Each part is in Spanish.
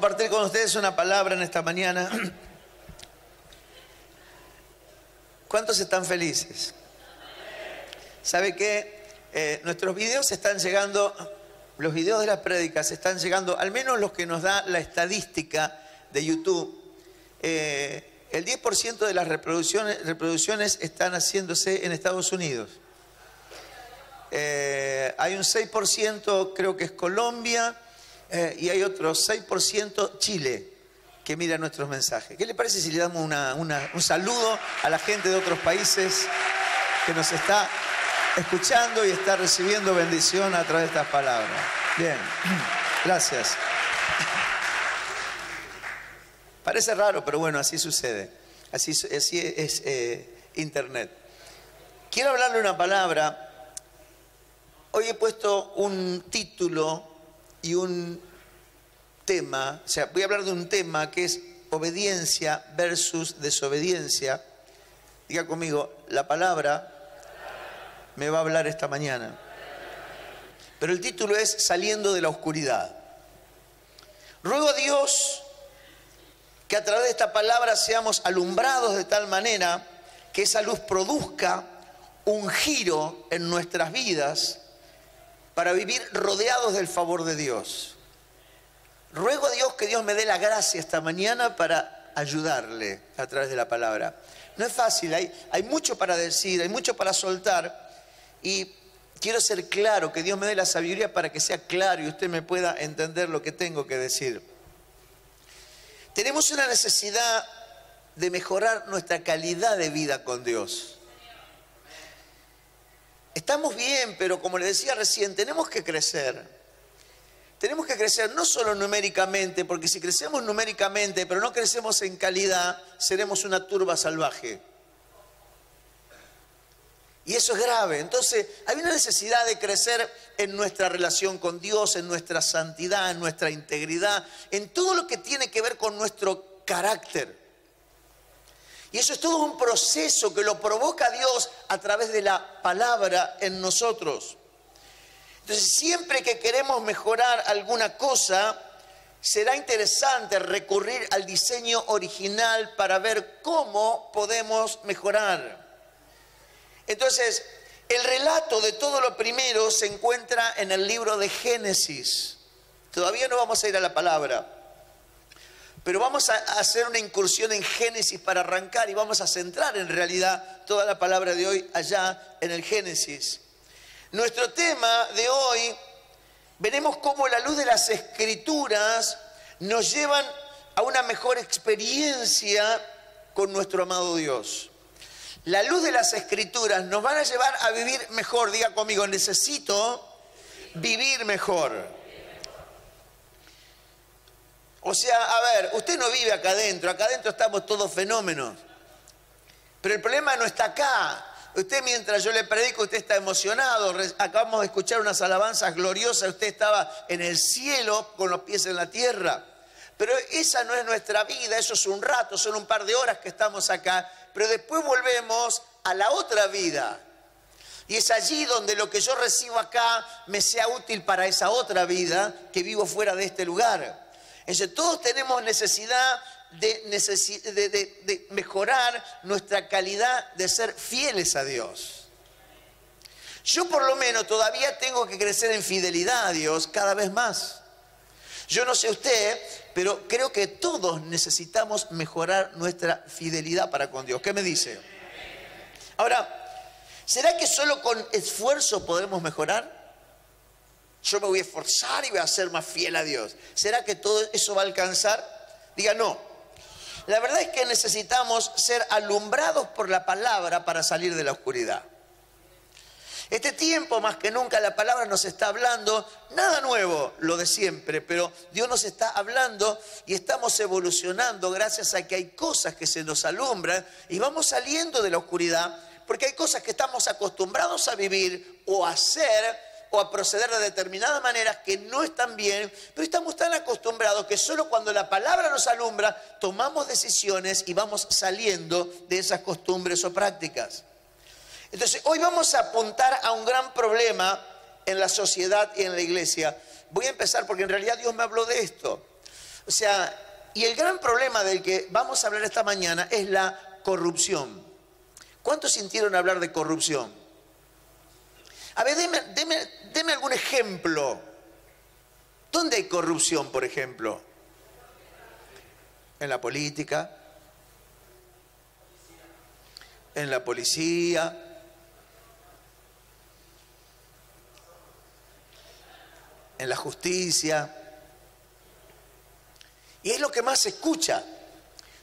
compartir con ustedes una palabra en esta mañana. ¿Cuántos están felices? ¿Sabe qué? Nuestros videos están llegando, los videos de las prédicas están llegando, al menos los que nos da la estadística de YouTube. El 10% de las reproducciones están haciéndose en Estados Unidos. Hay un 6%, creo que es Colombia, y hay otro 6% Chile, que mira nuestros mensajes. ¿Qué le parece si le damos un saludo a la gente de otros países que nos está escuchando y está recibiendo bendición a través de estas palabras? Bien, gracias. Parece raro, pero bueno, así sucede. Así es Internet. Quiero hablarle una palabra. Hoy he puesto un título y un tema. O sea, voy a hablar de un tema que es obediencia versus desobediencia. Diga conmigo, la palabra me va a hablar esta mañana. Pero el título es Saliendo de la oscuridad. Ruego a Dios que a través de esta palabra seamos alumbrados de tal manera que esa luz produzca un giro en nuestras vidas para vivir rodeados del favor de Dios. Ruego a Dios que Dios me dé la gracia esta mañana para ayudarle a través de la palabra. No es fácil, hay mucho para decir, hay mucho para soltar y quiero ser claro, que Dios me dé la sabiduría para que sea claro y usted me pueda entender lo que tengo que decir. Tenemos una necesidad de mejorar nuestra calidad de vida con Dios. Estamos bien, pero como le decía recién, tenemos que crecer. Tenemos que crecer no solo numéricamente, porque si crecemos numéricamente, pero no crecemos en calidad, seremos una turba salvaje. Y eso es grave. Entonces, hay una necesidad de crecer en nuestra relación con Dios, en nuestra santidad, en nuestra integridad, en todo lo que tiene que ver con nuestro carácter. Y eso es todo un proceso que lo provoca Dios a través de la palabra en nosotros. Entonces, siempre que queremos mejorar alguna cosa, será interesante recurrir al diseño original para ver cómo podemos mejorar. Entonces, el relato de todo lo primero se encuentra en el libro de Génesis. Todavía no vamos a ir a la palabra, pero vamos a hacer una incursión en Génesis para arrancar y vamos a centrar en realidad toda la palabra de hoy allá en el Génesis. Nuestro tema de hoy, veremos cómo la luz de las Escrituras nos llevan a una mejor experiencia con nuestro amado Dios. La luz de las Escrituras nos van a llevar a vivir mejor. Diga conmigo, necesito vivir mejor. O sea, a ver, usted no vive acá adentro estamos todos fenómenos. Pero el problema no está acá. Usted mientras yo le predico, usted está emocionado. Acabamos de escuchar unas alabanzas gloriosas. Usted estaba en el cielo con los pies en la tierra. Pero esa no es nuestra vida, eso es un rato, son un par de horas que estamos acá. Pero después volvemos a la otra vida. Y es allí donde lo que yo recibo acá me sea útil para esa otra vida que vivo fuera de este lugar. Entonces todos tenemos necesidad de mejorar nuestra calidad de ser fieles a Dios. Yo por lo menos todavía tengo que crecer en fidelidad a Dios cada vez más. Yo no sé usted, pero creo que todos necesitamos mejorar nuestra fidelidad para con Dios. ¿Qué me dice? Ahora, ¿será que solo con esfuerzo podemos mejorar? Yo me voy a esforzar y voy a ser más fiel a Dios. ¿Será que todo eso va a alcanzar? Diga no. La verdad es que necesitamos ser alumbrados por la palabra para salir de la oscuridad. Este tiempo más que nunca la palabra nos está hablando, nada nuevo, lo de siempre, pero Dios nos está hablando y estamos evolucionando gracias a que hay cosas que se nos alumbran y vamos saliendo de la oscuridad porque hay cosas que estamos acostumbrados a vivir o a hacer o a proceder de determinadas maneras que no están bien, pero estamos tan acostumbrados que solo cuando la palabra nos alumbra tomamos decisiones y vamos saliendo de esas costumbres o prácticas. Entonces, hoy vamos a apuntar a un gran problema en la sociedad y en la iglesia. Voy a empezar porque en realidad Dios me habló de esto. O sea, y el gran problema del que vamos a hablar esta mañana es la corrupción. ¿Cuántos sintieron hablar de corrupción? A ver, deme algún ejemplo. ¿Dónde hay corrupción, por ejemplo? En la política, en la policía, en la justicia. Y es lo que más se escucha.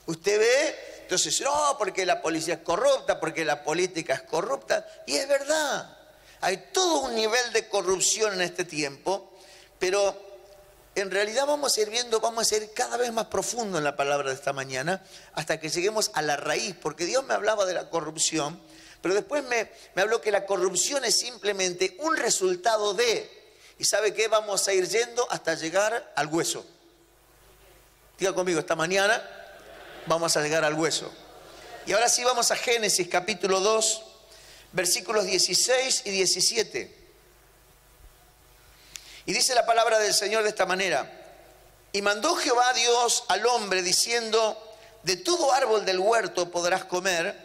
Usted ve, entonces, no, porque la policía es corrupta, porque la política es corrupta. Y es verdad, hay todo un nivel de corrupción en este tiempo, pero en realidad vamos a ir viendo, vamos a ir cada vez más profundo en la palabra de esta mañana, hasta que lleguemos a la raíz, porque Dios me hablaba de la corrupción, pero después me habló que la corrupción es simplemente un resultado de, y ¿sabe qué? Vamos a ir yendo hasta llegar al hueso. Diga conmigo, esta mañana vamos a llegar al hueso. Y ahora sí vamos a Génesis capítulo 2, versículos 16 y 17. Y dice la palabra del Señor de esta manera: y mandó Jehová Dios al hombre diciendo, de todo árbol del huerto podrás comer,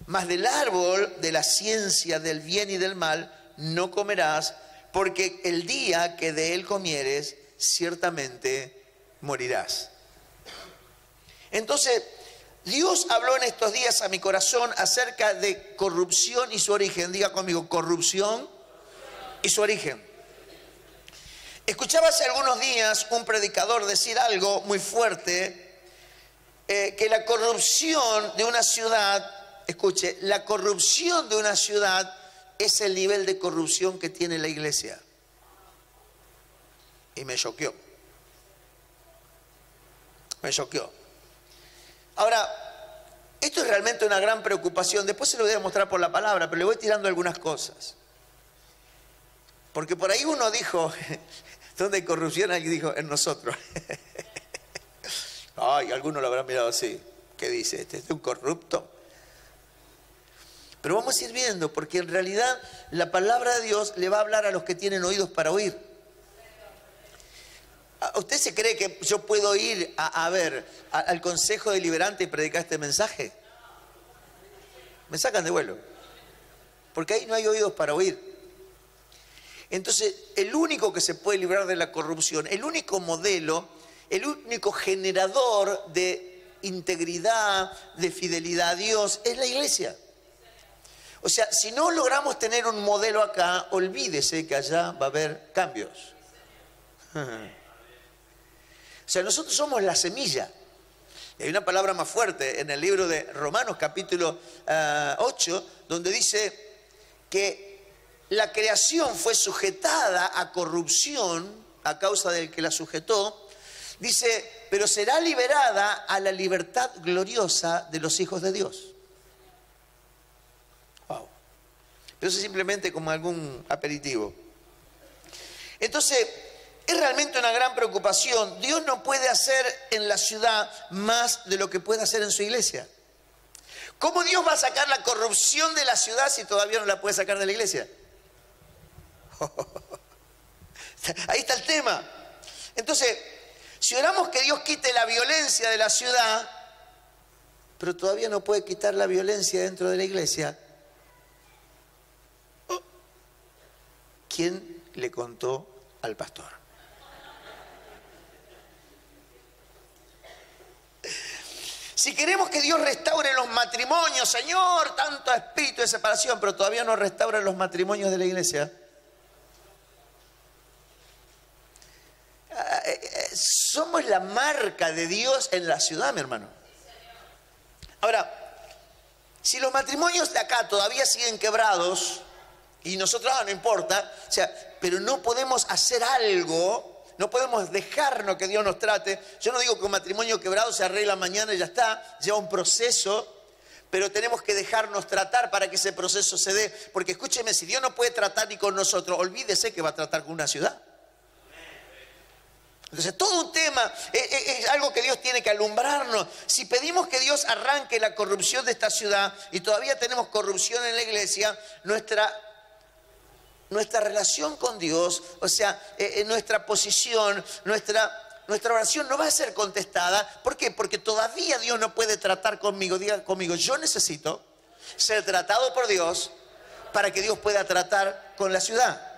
mas del árbol de la ciencia del bien y del mal no comerás, porque el día que de él comieres, ciertamente morirás. Entonces, Dios habló en estos días a mi corazón acerca de corrupción y su origen. Diga conmigo, corrupción y su origen. Escuchaba hace algunos días un predicador decir algo muy fuerte, que la corrupción de una ciudad, escuche, la corrupción de una ciudad es el nivel de corrupción que tiene la iglesia. Y me choqueó. Me choqueó. Ahora, esto es realmente una gran preocupación. Después se lo voy a mostrar por la palabra, pero le voy tirando algunas cosas. Porque por ahí uno dijo, ¿dónde hay corrupción? Alguien dijo, en nosotros. Ay, algunos lo habrán mirado así. ¿Qué dice? ¿Este es un corrupto? Pero vamos a ir viendo, porque en realidad la palabra de Dios le va a hablar a los que tienen oídos para oír. ¿Usted se cree que yo puedo ir a ver al Consejo Deliberante y predicar este mensaje? Me sacan de vuelo. Porque ahí no hay oídos para oír. Entonces, el único que se puede librar de la corrupción, el único modelo, el único generador de integridad, de fidelidad a Dios, es la iglesia. O sea, si no logramos tener un modelo acá, olvídese que allá va a haber cambios. O sea, nosotros somos la semilla. Y hay una palabra más fuerte en el libro de Romanos capítulo 8, donde dice que la creación fue sujetada a corrupción a causa del que la sujetó. Dice, pero será liberada a la libertad gloriosa de los hijos de Dios. Wow. Pero eso es simplemente como algún aperitivo. Entonces, es realmente una gran preocupación. Dios no puede hacer en la ciudad más de lo que puede hacer en su iglesia. ¿Cómo Dios va a sacar la corrupción de la ciudad si todavía no la puede sacar de la iglesia? Ahí está el tema. Entonces, si oramos que Dios quite la violencia de la ciudad, pero todavía no puede quitar la violencia dentro de la iglesia, ¿quién le contó al pastor? Si queremos que Dios restaure los matrimonios, Señor, tanto espíritu de separación, pero todavía no restaura los matrimonios de la iglesia, somos la marca de Dios en la ciudad, mi hermano. Ahora, si los matrimonios de acá todavía siguen quebrados, y nosotros no importa, o sea, pero no podemos hacer algo. No podemos dejarnos que Dios nos trate. Yo no digo que un matrimonio quebrado se arregla mañana y ya está. Lleva un proceso, pero tenemos que dejarnos tratar para que ese proceso se dé. Porque escúcheme, si Dios no puede tratar ni con nosotros, olvídese que va a tratar con una ciudad. Entonces todo un tema, es algo que Dios tiene que alumbrarnos. Si pedimos que Dios arranque la corrupción de esta ciudad y todavía tenemos corrupción en la iglesia, nuestra relación con Dios, o sea, nuestra posición, nuestra nuestra oración no va a ser contestada. ¿Por qué? Porque todavía Dios no puede tratar conmigo. Diga conmigo, yo necesito ser tratado por Dios para que Dios pueda tratar con la ciudad.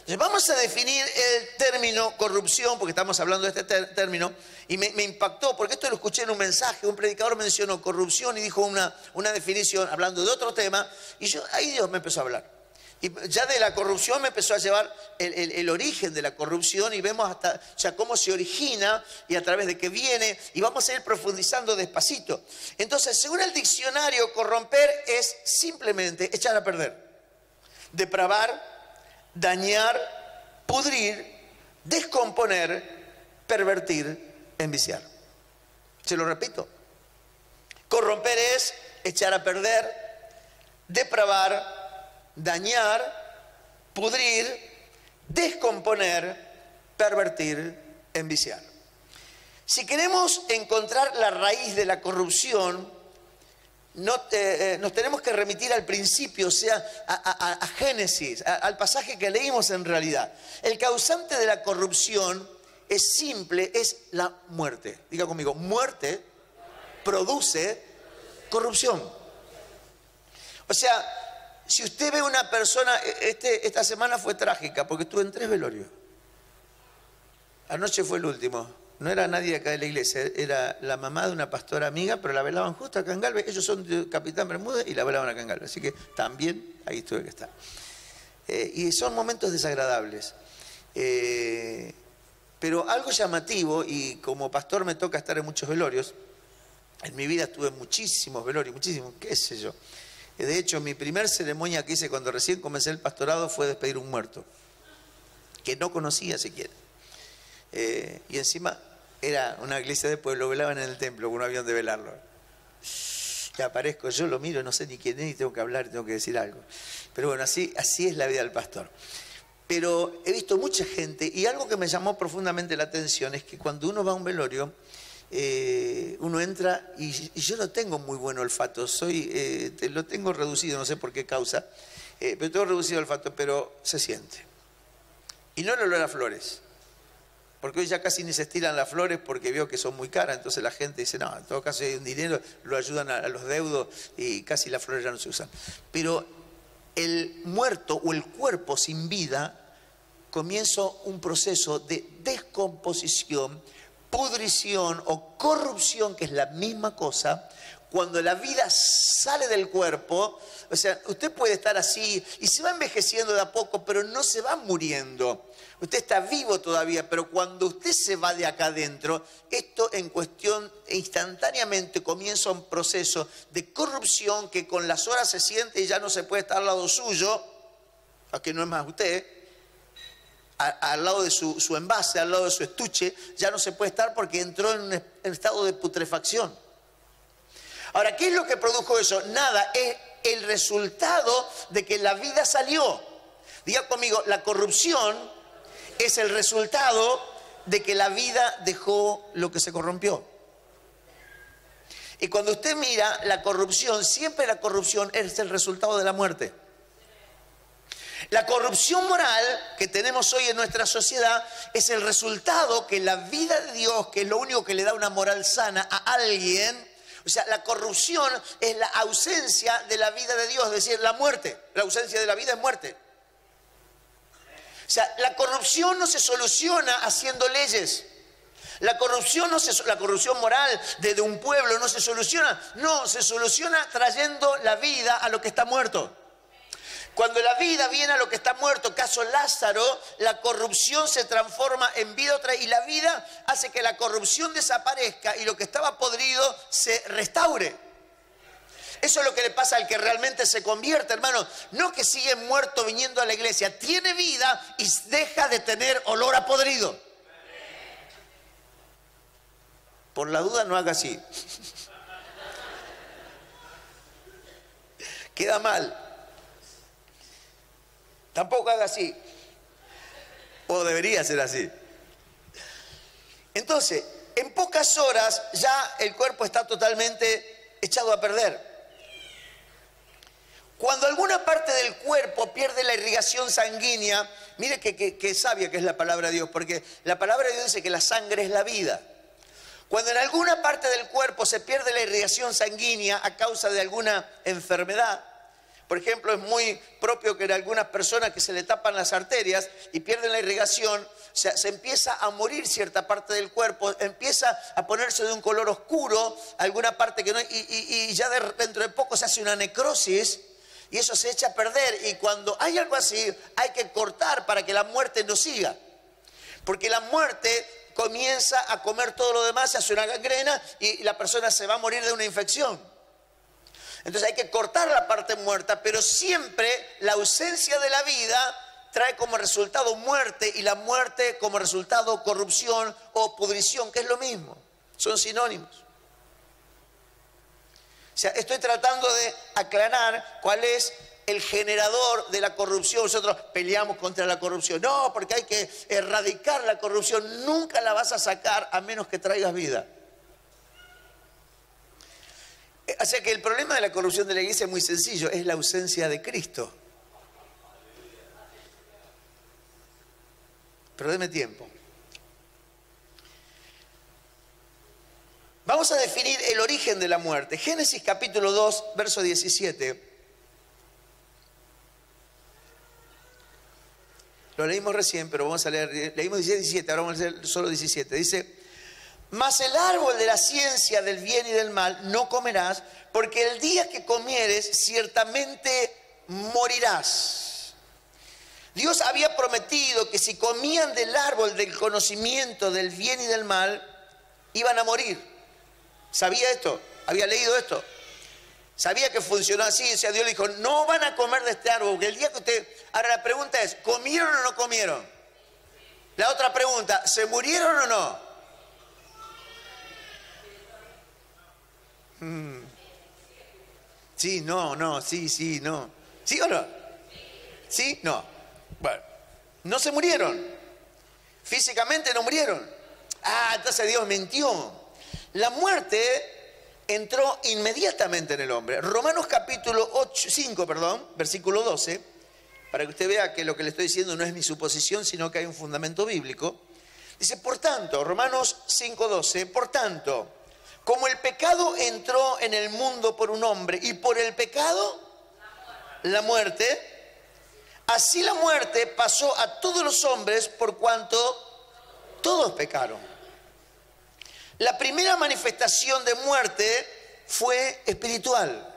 Entonces vamos a definir el término corrupción, porque estamos hablando de este término, y me impactó, porque esto lo escuché en un mensaje, un predicador mencionó corrupción y dijo una definición hablando de otro tema, y ahí Dios me empezó a hablar. Y ya de la corrupción me empezó a llevar el origen de la corrupción, y vemos hasta cómo se origina y a través de qué viene, y vamos a ir profundizando despacito. Entonces, según el diccionario, corromper es simplemente echar a perder, depravar, dañar, pudrir, descomponer, pervertir, enviciar. Se lo repito. Corromper es echar a perder, depravar, dañar, pudrir, descomponer, pervertir, enviciar. Si queremos encontrar la raíz de la corrupción, nos tenemos que remitir al principio, o sea, a Génesis, al pasaje que leímos en realidad. El causante de la corrupción es simple, es la muerte. Diga conmigo, muerte produce corrupción. O sea, si usted ve una persona, esta semana fue trágica porque estuve en 3 velorios. Anoche fue el último. No era nadie acá de la iglesia, era la mamá de una pastora amiga, pero la velaban justo acá en Galvez. Ellos son de Capitán Bermúdez y la velaban acá en Galvez. Así que también ahí tuve que estar. Y son momentos desagradables. Pero algo llamativo, y como pastor me toca estar en muchos velorios. En mi vida estuve en muchísimos velorios, muchísimos, qué sé yo. De hecho, mi primer ceremonia que hice cuando recién comencé el pastorado fue despedir un muerto, que no conocía siquiera. Y encima era una iglesia de pueblo, velaban en el templo con un avión de velarlo. Que aparezco, yo lo miro, no sé ni quién es, y tengo que hablar, tengo que decir algo. Pero bueno, así es la vida del pastor. Pero he visto mucha gente, y algo que me llamó profundamente la atención es que cuando uno va a un velorio, uno entra y yo no tengo muy buen olfato, lo tengo reducido, no sé por qué causa, pero tengo reducido el olfato, pero se siente. Y no el olor a flores. Porque hoy ya casi ni se estiran las flores porque veo que son muy caras. Entonces la gente dice, no, en todo caso hay un dinero, lo ayudan a los deudos y casi las flores ya no se usan. Pero el muerto o el cuerpo sin vida comienza un proceso de descomposición, pudrición o corrupción, que es la misma cosa. Cuando la vida sale del cuerpo, o sea, usted puede estar así y se va envejeciendo de a poco, pero no se va muriendo. Usted está vivo todavía, pero cuando usted se va de acá adentro, esto en cuestión instantáneamente comienza un proceso de corrupción que con las horas se siente y ya no se puede estar al lado suyo, aunque no es más usted, al lado de su envase, al lado de su estuche, ya no se puede estar porque entró en un estado de putrefacción. Ahora, ¿qué es lo que produjo eso? Nada, es el resultado de que la vida salió. Diga conmigo, la corrupción es el resultado de que la vida dejó lo que se corrompió. Y cuando usted mira la corrupción, siempre la corrupción es el resultado de la muerte. La corrupción moral que tenemos hoy en nuestra sociedad es el resultado que la vida de Dios, que es lo único que le da una moral sana a alguien, o sea, la corrupción es la ausencia de la vida de Dios, es decir, la muerte. La ausencia de la vida es muerte. O sea, la corrupción no se soluciona haciendo leyes. La corrupción moral de un pueblo no se soluciona. No, se soluciona trayendo la vida a lo que está muerto. Cuando la vida viene a lo que está muerto, caso Lázaro, la corrupción se transforma en vida otra y la vida hace que la corrupción desaparezca y lo que estaba podrido se restaure. Eso es lo que le pasa al que realmente se convierte, hermano. No que sigue muerto viniendo a la iglesia, tiene vida y deja de tener olor a podrido. Por la duda no haga así. Queda mal. Tampoco haga así. O debería ser así. Entonces, en pocas horas ya el cuerpo está totalmente echado a perder. Cuando alguna parte del cuerpo pierde la irrigación sanguínea, Mire que sabia que es la palabra de Dios, porque la palabra de Dios dice que la sangre es la vida. Cuando en alguna parte del cuerpo se pierde la irrigación sanguínea a causa de alguna enfermedad, por ejemplo, es muy propio que en algunas personas que se le tapan las arterias y pierden la irrigación, se empieza a morir cierta parte del cuerpo, empieza a ponerse de un color oscuro, alguna parte que no, y ya dentro de poco se hace una necrosis y eso se echa a perder. Y cuando hay algo así, hay que cortar para que la muerte no siga. Porque la muerte comienza a comer todo lo demás, se hace una gangrena y la persona se va a morir de una infección. Entonces hay que cortar la parte muerta, pero siempre la ausencia de la vida trae como resultado muerte y la muerte como resultado corrupción o pudrición, que es lo mismo, son sinónimos. O sea, estoy tratando de aclarar cuál es el generador de la corrupción. Nosotros peleamos contra la corrupción. No, porque hay que erradicar la corrupción. Nunca la vas a sacar a menos que traigas vida. O sea que el problema de la corrupción de la iglesia es muy sencillo, es la ausencia de Cristo. Pero deme tiempo. Vamos a definir el origen de la muerte. Génesis capítulo 2, verso 17. Lo leímos recién, pero vamos a leer, leímos 17, ahora vamos a leer solo 17. Dice: mas el árbol de la ciencia del bien y del mal no comerás, porque el día que comieres ciertamente morirás. Dios había prometido que si comían del árbol del conocimiento del bien y del mal, iban a morir. ¿Sabía esto? ¿Había leído esto? Sabía que funcionó así. O sea, Dios le dijo, no van a comer de este árbol, porque el día que usted... Ahora la pregunta es, ¿comieron o no comieron? La otra pregunta, ¿se murieron o no? Sí, no, sí, no. ¿Sí o no? ¿Sí? No. Bueno, no se murieron. Físicamente no murieron. Ah, entonces Dios mintió. La muerte entró inmediatamente en el hombre. Romanos capítulo 5, versículo 12, para que usted vea que lo que le estoy diciendo no es mi suposición, sino que hay un fundamento bíblico. Dice, por tanto, Romanos 5:12, por tanto, como el pecado entró en el mundo por un hombre y por el pecado la muerte, así la muerte pasó a todos los hombres por cuanto todos pecaron. La primera manifestación de muerte fue espiritual,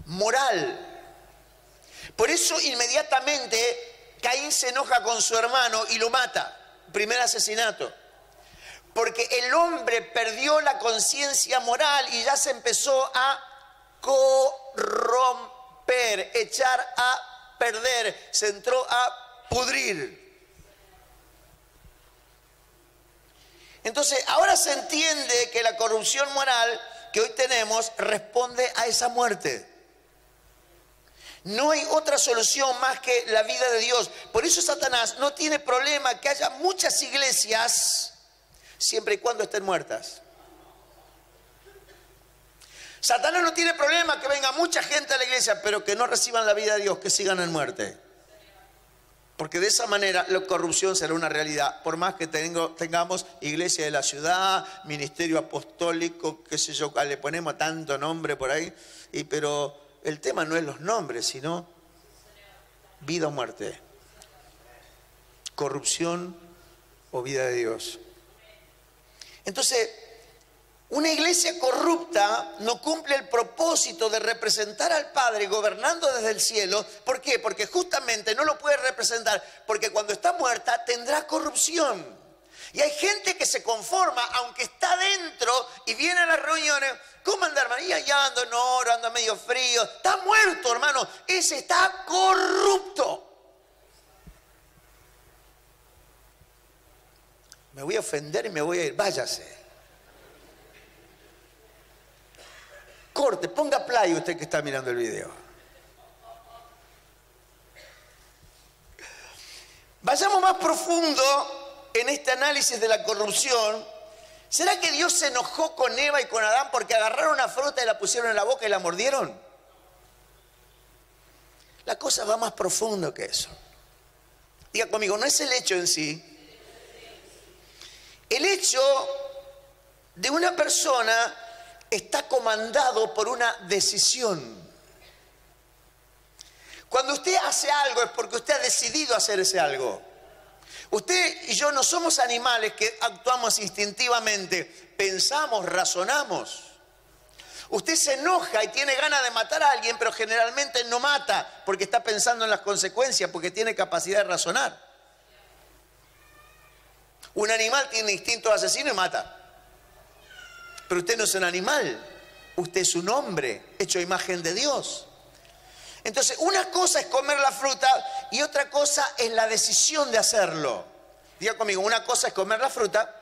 moral. Por eso inmediatamente Caín se enoja con su hermano y lo mata. Primer asesinato. Porque el hombre perdió la conciencia moral y ya se empezó a corromper, echar a perder, se entró a pudrir. Entonces, ahora se entiende que la corrupción moral que hoy tenemos responde a esa muerte. No hay otra solución más que la vida de Dios. Por eso Satanás no tiene problema que haya muchas iglesias siempre y cuando estén muertas. Satanás no tiene problema que venga mucha gente a la iglesia, pero que no reciban la vida de Dios, que sigan en muerte. Porque de esa manera la corrupción será una realidad. Por más que tengamos iglesia de la ciudad, ministerio apostólico, qué sé yo, le ponemos tanto nombre por ahí, pero el tema no es los nombres, sino vida o muerte. Corrupción o vida de Dios. Entonces, una iglesia corrupta no cumple el propósito de representar al Padre gobernando desde el cielo. ¿Por qué? Porque justamente no lo puede representar, porque cuando está muerta tendrá corrupción. Y hay gente que se conforma, aunque está dentro y viene a las reuniones. ¿Cómo anda, hermano? Y allá ando en oro, anda medio frío. Está muerto, hermano. Ese está corrupto. Me voy a ofender y me voy a ir. Váyase. Corte, ponga play usted que está mirando el video. Vayamos más profundo en este análisis de la corrupción. ¿Será que Dios se enojó con Eva y con Adán porque agarraron una fruta y la pusieron en la boca y la mordieron? La cosa va más profundo que eso. Diga conmigo, no es el hecho en sí. El hecho de una persona está comandado por una decisión. Cuando usted hace algo es porque usted ha decidido hacer ese algo. Usted y yo no somos animales que actuamos instintivamente, pensamos, razonamos. Usted se enoja y tiene ganas de matar a alguien, pero generalmente no mata porque está pensando en las consecuencias, porque tiene capacidad de razonar. Un animal tiene instinto de asesino y mata. Pero usted no es un animal, usted es un hombre hecho a imagen de Dios. Entonces, una cosa es comer la fruta y otra cosa es la decisión de hacerlo. Diga conmigo, una cosa es comer la fruta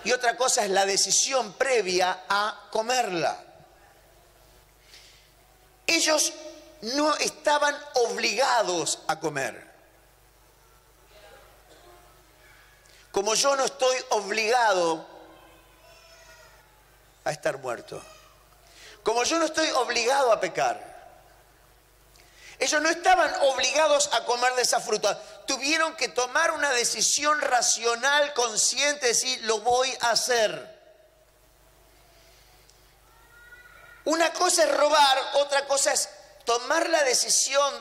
y otra cosa es la decisión previa a comerla. Ellos no estaban obligados a comer. Como yo no estoy obligado a estar muerto. Como yo no estoy obligado a pecar. Ellos no estaban obligados a comer de esa fruta. Tuvieron que tomar una decisión racional, consciente, de decir, lo voy a hacer. Una cosa es robar, otra cosa es tomar la decisión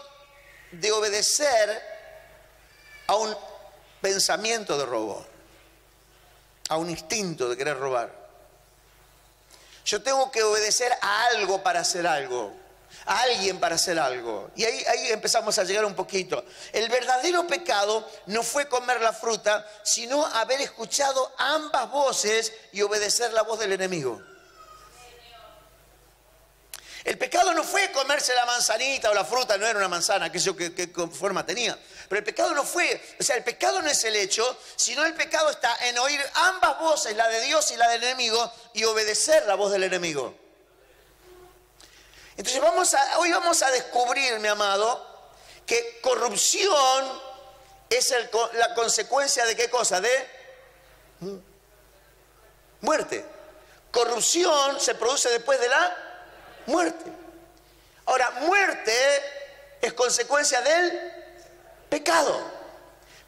de obedecer a un pensamiento de robo, a un instinto de querer robar. Yo tengo que obedecer a algo para hacer algo, a alguien para hacer algo. Y ahí empezamos a llegar un poquito. El verdadero pecado no fue comer la fruta, sino haber escuchado ambas voces y obedecer la voz del enemigo. El pecado no fue comerse la manzanita o la fruta, no era una manzana, qué forma tenía. Pero el pecado no fue, o sea, el pecado no es el hecho, sino el pecado está en oír ambas voces, la de Dios y la del enemigo, y obedecer la voz del enemigo. Entonces hoy vamos a descubrir, mi amado, que corrupción es la consecuencia de ¿qué cosa? De muerte. Corrupción se produce después de la muerte. Ahora, muerte es consecuencia del pecado.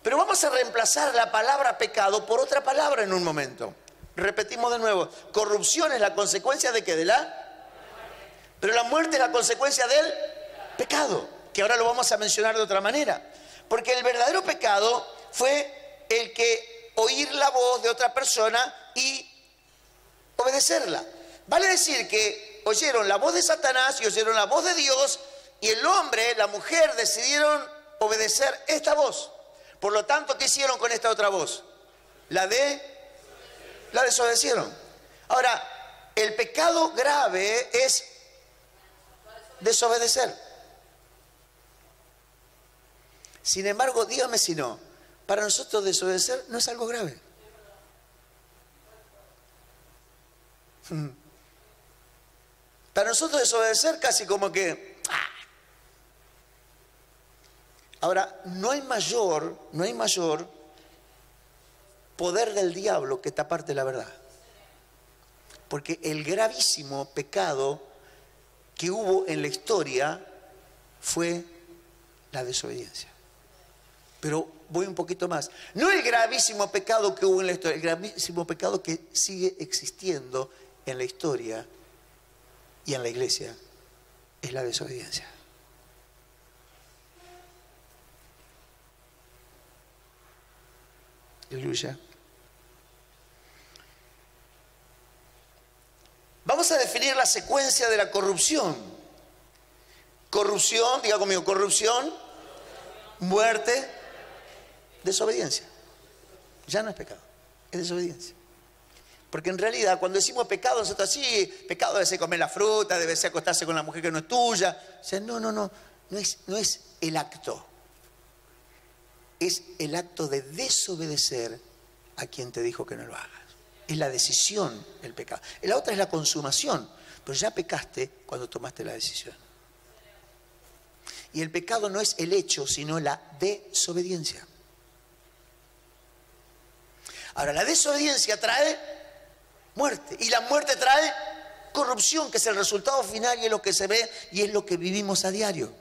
Pero vamos a reemplazar la palabra pecado por otra palabra en un momento. Repetimos de nuevo. Corrupción es la consecuencia de ¿qué? De la... Pero la muerte es la consecuencia del pecado, que ahora lo vamos a mencionar de otra manera. Porque el verdadero pecado fue el que oír la voz de otra persona y obedecerla. Vale decir que oyeron la voz de Satanás y oyeron la voz de Dios, y el hombre, la mujer decidieron obedecer esta voz. Por lo tanto, ¿qué hicieron con esta otra voz? La desobedecieron. Ahora, el pecado grave es desobedecer. Sin embargo, dígame si no, para nosotros desobedecer no es algo grave. Para nosotros desobedecer casi como que... Ahora, no hay mayor poder del diablo que taparte la verdad. Porque el gravísimo pecado que hubo en la historia fue la desobediencia. Pero voy un poquito más. No el gravísimo pecado que hubo en la historia, el gravísimo pecado que sigue existiendo en la historia y en la iglesia es la desobediencia. Aleluya. Vamos a definir la secuencia de la corrupción. Corrupción, diga conmigo, corrupción, muerte, desobediencia. Ya no es pecado, es desobediencia. Porque en realidad cuando decimos pecado, nosotros sí, pecado debe ser comer la fruta, debe ser acostarse con la mujer que no es tuya. O sea, no es el acto. Es el acto de desobedecer a quien te dijo que no lo hagas. Es la decisión el pecado. La otra es la consumación, pero ya pecaste cuando tomaste la decisión. Y el pecado no es el hecho, sino la desobediencia. Ahora, la desobediencia trae muerte, y la muerte trae corrupción, que es el resultado final y es lo que se ve y es lo que vivimos a diario.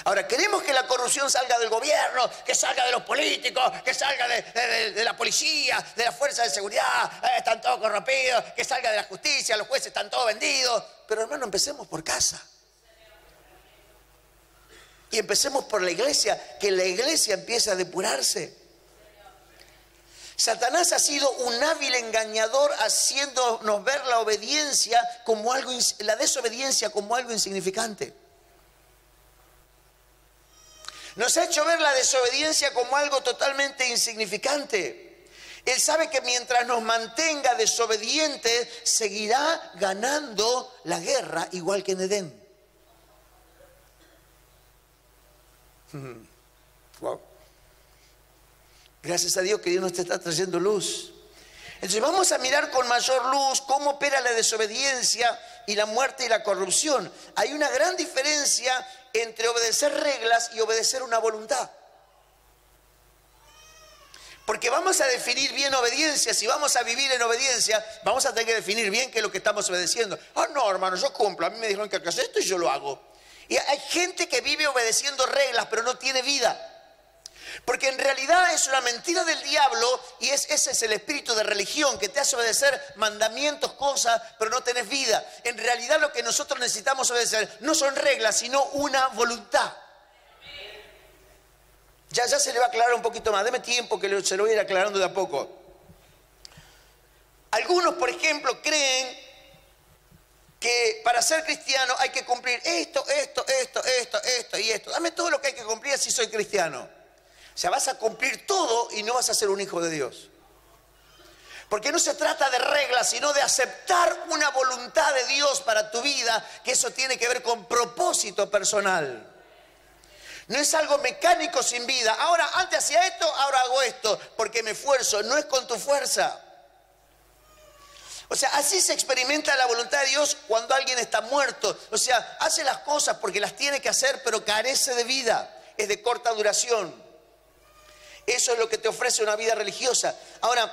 Ahora, queremos que la corrupción salga del gobierno, que salga de los políticos, que salga de la policía, de las fuerzas de seguridad, están todos corrompidos, que salga de la justicia, los jueces están todos vendidos. Pero hermano, empecemos por casa. Y empecemos por la iglesia, que la iglesia empiece a depurarse. Satanás ha sido un hábil engañador, haciéndonos ver la obediencia como algo, la desobediencia como algo insignificante. Nos ha hecho ver la desobediencia como algo totalmente insignificante. Él sabe que mientras nos mantenga desobedientes, seguirá ganando la guerra igual que en Edén. Wow. Gracias a Dios que Dios nos está trayendo luz. Entonces vamos a mirar con mayor luz cómo opera la desobediencia y la muerte y la corrupción. Hay una gran diferencia entre obedecer reglas y obedecer una voluntad. Porque vamos a definir bien obediencia. Si vamos a vivir en obediencia, vamos a tener que definir bien qué es lo que estamos obedeciendo. Ah, no, hermano, yo cumplo. A mí me dijeron que hagas esto y yo lo hago. Y hay gente que vive obedeciendo reglas, pero no tiene vida. Porque en realidad es una mentira del diablo y ese es el espíritu de religión que te hace obedecer mandamientos, cosas, pero no tenés vida. En realidad lo que nosotros necesitamos obedecer no son reglas, sino una voluntad. Ya se le va a aclarar un poquito más. Deme tiempo que se lo voy a ir aclarando de a poco. Algunos, por ejemplo, creen que para ser cristiano hay que cumplir esto y esto. Dame todo lo que hay que cumplir si soy cristiano. O sea, vas a cumplir todo y no vas a ser un hijo de Dios. Porque no se trata de reglas, sino de aceptar una voluntad de Dios para tu vida, que eso tiene que ver con propósito personal. No es algo mecánico sin vida. Ahora, antes hacía esto, ahora hago esto, porque me esfuerzo. No es con tu fuerza. O sea, así se experimenta la voluntad de Dios cuando alguien está muerto. O sea, hace las cosas porque las tiene que hacer, pero carece de vida. Es de corta duración. Eso es lo que te ofrece una vida religiosa. Ahora,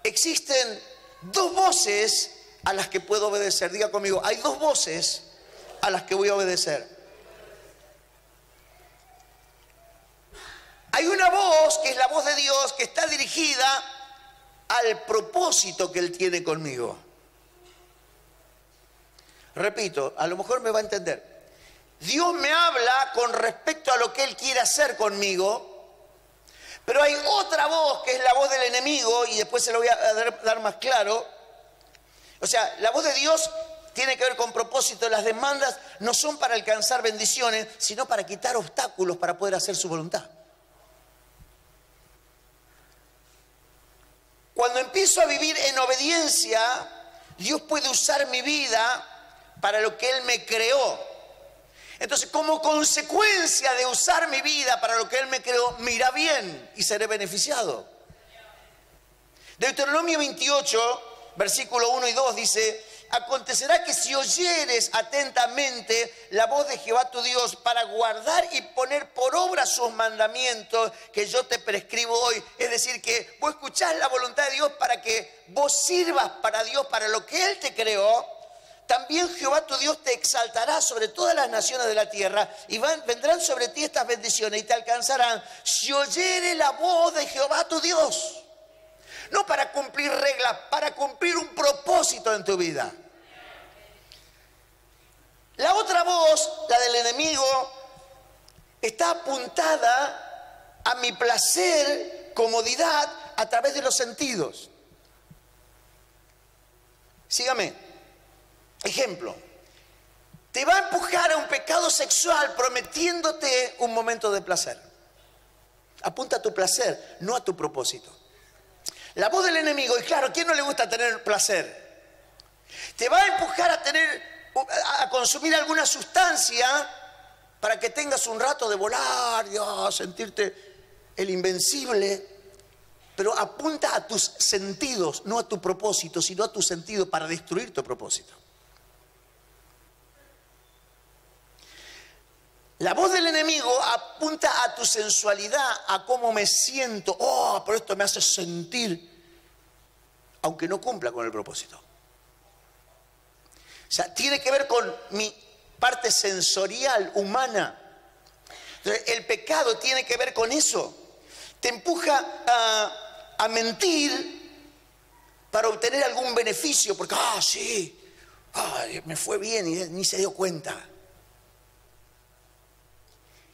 existen dos voces a las que puedo obedecer. Diga conmigo, hay dos voces a las que voy a obedecer. Hay una voz que es la voz de Dios que está dirigida al propósito que Él tiene conmigo. Repito, a lo mejor me va a entender. Dios me habla con respecto a lo que Él quiere hacer conmigo. Pero hay otra voz que es la voz del enemigo y después se lo voy a dar más claro. O sea, la voz de Dios tiene que ver con propósito. Las demandas no son para alcanzar bendiciones, sino para quitar obstáculos para poder hacer su voluntad. Cuando empiezo a vivir en obediencia, Dios puede usar mi vida para lo que Él me creó. Entonces, como consecuencia de usar mi vida para lo que Él me creó, me irá bien y seré beneficiado. Deuteronomio 28, versículo 1 y 2 dice: acontecerá que si oyeres atentamente la voz de Jehová tu Dios para guardar y poner por obra sus mandamientos que yo te prescribo hoy. Es decir, que vos escuchás la voluntad de Dios para que vos sirvas para Dios, para lo que Él te creó. También Jehová tu Dios te exaltará sobre todas las naciones de la tierra y vendrán sobre ti estas bendiciones y te alcanzarán si oyere la voz de Jehová tu Dios. No para cumplir reglas, para cumplir un propósito en tu vida. La otra voz, la del enemigo, está apuntada a mi placer, comodidad, a través de los sentidos. Sígame. Ejemplo, te va a empujar a un pecado sexual prometiéndote un momento de placer. Apunta a tu placer, no a tu propósito. La voz del enemigo, y claro, ¿a quién no le gusta tener placer? Te va a empujar a consumir alguna sustancia para que tengas un rato de volar, sentirte el invencible. Pero apunta a tus sentidos, no a tu propósito, sino a tu sentido para destruir tu propósito. La voz del enemigo apunta a tu sensualidad, a cómo me siento. Oh, pero esto me hace sentir, aunque no cumpla con el propósito. O sea, tiene que ver con mi parte sensorial, humana. Entonces, el pecado tiene que ver con eso. Te empuja a mentir para obtener algún beneficio, porque, sí, me fue bien y ni se dio cuenta.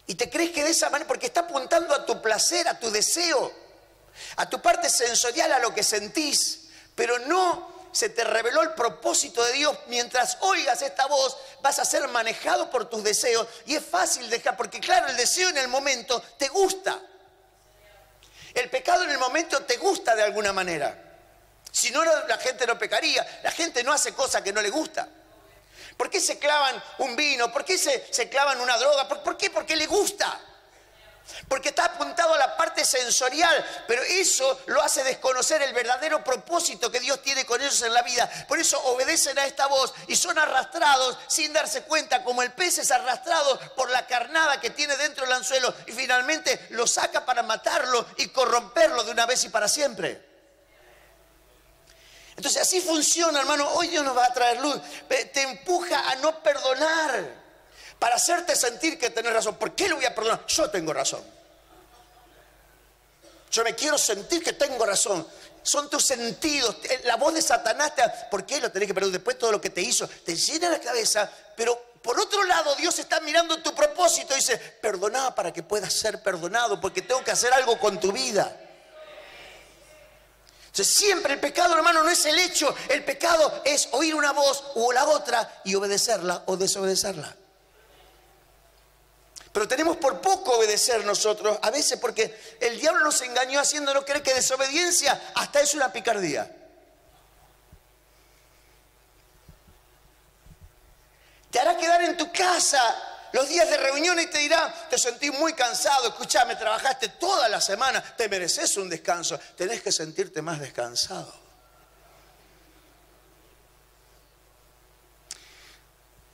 Y te crees que de esa manera, porque está apuntando a tu placer, a tu deseo, a tu parte sensorial, a lo que sentís, pero no se te reveló el propósito de Dios. Mientras oigas esta voz, vas a ser manejado por tus deseos, y es fácil dejar, porque claro, el deseo en el momento te gusta. El pecado en el momento te gusta de alguna manera. Si no, la gente no pecaría. La gente no hace cosas que no le gusta. ¿Por qué se clavan un vino? ¿Por qué se clavan una droga? ¿Por qué? Porque le gusta. Porque está apuntado a la parte sensorial, pero eso lo hace desconocer el verdadero propósito que Dios tiene con ellos en la vida. Por eso obedecen a esta voz y son arrastrados sin darse cuenta, como el pez es arrastrado por la carnada que tiene dentro del anzuelo, y finalmente lo saca para matarlo y corromperlo de una vez y para siempre. Entonces así funciona, hermano. Hoy Dios nos va a traer luz. Te empuja a no perdonar, para hacerte sentir que tenés razón. ¿Por qué lo voy a perdonar? Yo tengo razón. Yo me quiero sentir que tengo razón. Son tus sentidos. La voz de Satanás ¿por qué lo tenés que perdonar? Después todo lo que te hizo te llena la cabeza. Pero por otro lado, Dios está mirando tu propósito y dice: perdoná para que puedas ser perdonado, porque tengo que hacer algo con tu vida. Entonces siempre el pecado, hermano, no es el hecho. El pecado es oír una voz o la otra y obedecerla o desobedecerla. Pero tenemos por poco obedecer nosotros, a veces, porque el diablo nos engañó haciéndonos creer que desobediencia hasta es una picardía. Te hará quedar en tu casa los días de reunión y te dirá: te sentís muy cansado, escuchame, trabajaste toda la semana, te mereces un descanso. Tenés que sentirte más descansado.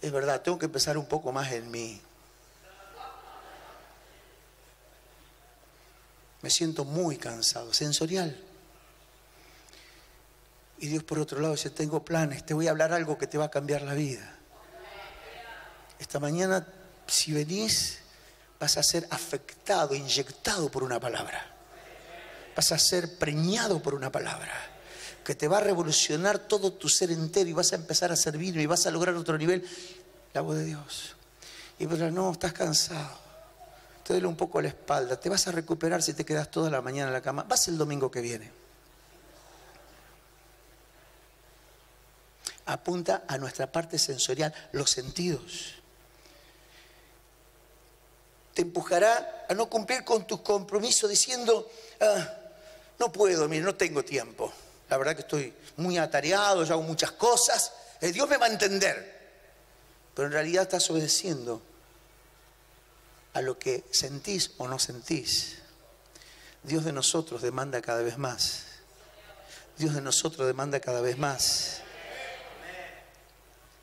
Es verdad, tengo que pensar un poco más en mí. Me siento muy cansado, sensorial. Y Dios por otro lado dice: tengo planes, te voy a hablar algo que te va a cambiar la vida. Esta mañana, si venís, vas a ser afectado, inyectado por una palabra. Vas a ser preñado por una palabra que te va a revolucionar todo tu ser entero, y vas a empezar a servirme y vas a lograr otro nivel. La voz de Dios. Y pero no, estás cansado. Te duele un poco la espalda, te vas a recuperar si te quedas toda la mañana en la cama. Vas el domingo que viene. Apunta a nuestra parte sensorial, los sentidos. Te empujará a no cumplir con tus compromisos diciendo: no puedo, mire, no tengo tiempo. La verdad que estoy muy atareado, yo hago muchas cosas. Dios me va a entender. Pero en realidad estás obedeciendo a lo que sentís o no sentís. Dios de nosotros demanda cada vez más. Dios de nosotros demanda cada vez más.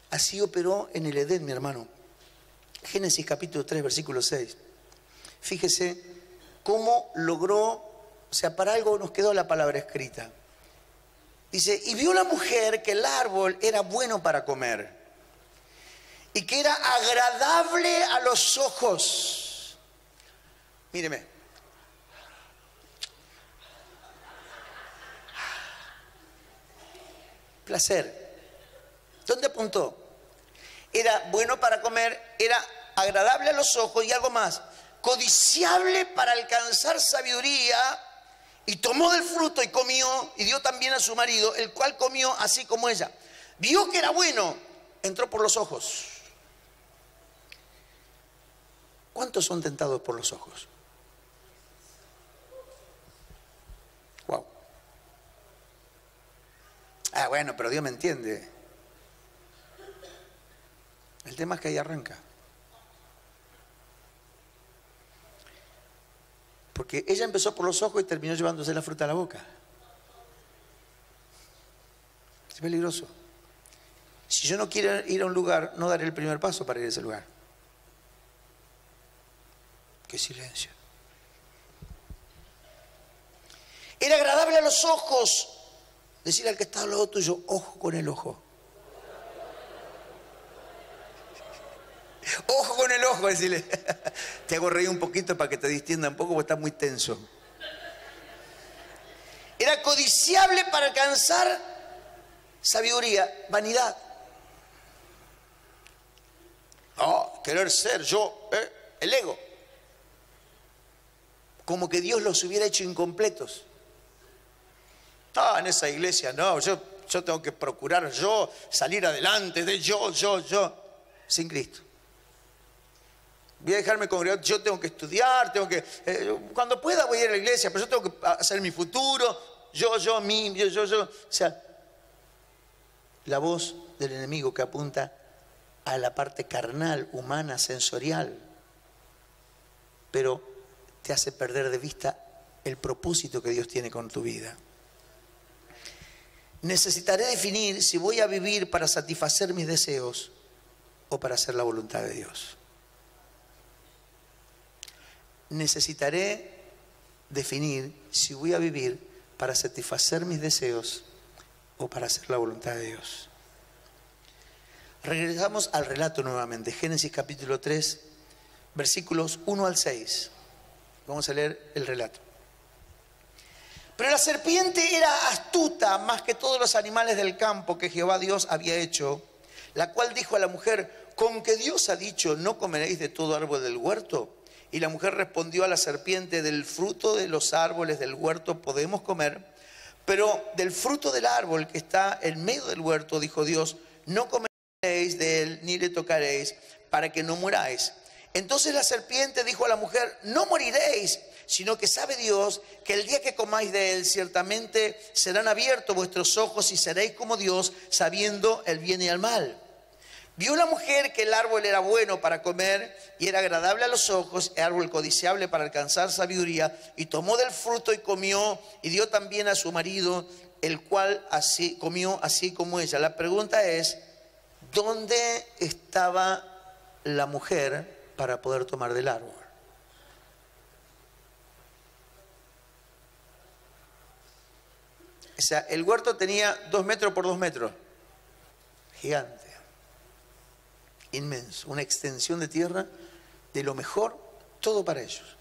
Así operó en el Edén, mi hermano. Génesis capítulo 3, versículo 6. Fíjese cómo logró, o sea, para algo nos quedó la palabra escrita. Dice: y vio la mujer que el árbol era bueno para comer y que era agradable a los ojos. Míreme. Placer. ¿Dónde apuntó? Era bueno para comer, era agradable a los ojos y algo más: codiciable para alcanzar sabiduría. Y tomó del fruto y comió, y dio también a su marido, el cual comió así como ella. Vio que era bueno, entró por los ojos. ¿Cuántos son tentados por los ojos? Wow. Bueno, pero Dios me entiende. El tema es que ahí arranca. Porque ella empezó por los ojos y terminó llevándose la fruta a la boca. Es peligroso. Si yo no quiero ir a un lugar, no daré el primer paso para ir a ese lugar. Qué silencio. Era agradable a los ojos. Decirle al que está al lado tuyo: ojo con el ojo. Ojo con el ojo, decirle. Te hago reír un poquito para que te distienda un poco porque estás muy tenso. Era codiciable para alcanzar sabiduría, vanidad. Oh, querer ser yo, el ego. Como que Dios los hubiera hecho incompletos. Ah, en esa iglesia no, yo tengo que procurar yo salir adelante de yo, sin Cristo. Voy a dejarme congregar, yo tengo que estudiar, cuando pueda voy a ir a la iglesia, pero yo tengo que hacer mi futuro, yo. O sea, la voz del enemigo que apunta a la parte carnal, humana, sensorial, pero te hace perder de vista el propósito que Dios tiene con tu vida. Necesitaré definir si voy a vivir para satisfacer mis deseos o para hacer la voluntad de Dios. Necesitaré definir si voy a vivir para satisfacer mis deseos o para hacer la voluntad de Dios. Regresamos al relato nuevamente, Génesis capítulo 3, versículos 1 al 6. Vamos a leer el relato. Pero la serpiente era astuta más que todos los animales del campo que Jehová Dios había hecho, la cual dijo a la mujer: ¿con que Dios ha dicho, no comeréis de todo árbol del huerto? Y la mujer respondió a la serpiente: del fruto de los árboles del huerto podemos comer, pero del fruto del árbol que está en medio del huerto, dijo Dios, no comeréis de él ni le tocaréis, para que no muráis. Entonces la serpiente dijo a la mujer: no moriréis, sino que sabe Dios que el día que comáis de él, ciertamente serán abiertos vuestros ojos y seréis como Dios, sabiendo el bien y el mal. Vio la mujer que el árbol era bueno para comer y era agradable a los ojos, árbol codiciable para alcanzar sabiduría, y tomó del fruto y comió, y dio también a su marido, el cual así comió así como ella. La pregunta es: ¿dónde estaba la mujer para poder tomar del árbol? O sea, el huerto tenía 2 metros por 2 metros. Gigante. Inmenso. Una extensión de tierra de lo mejor, todo para ellos.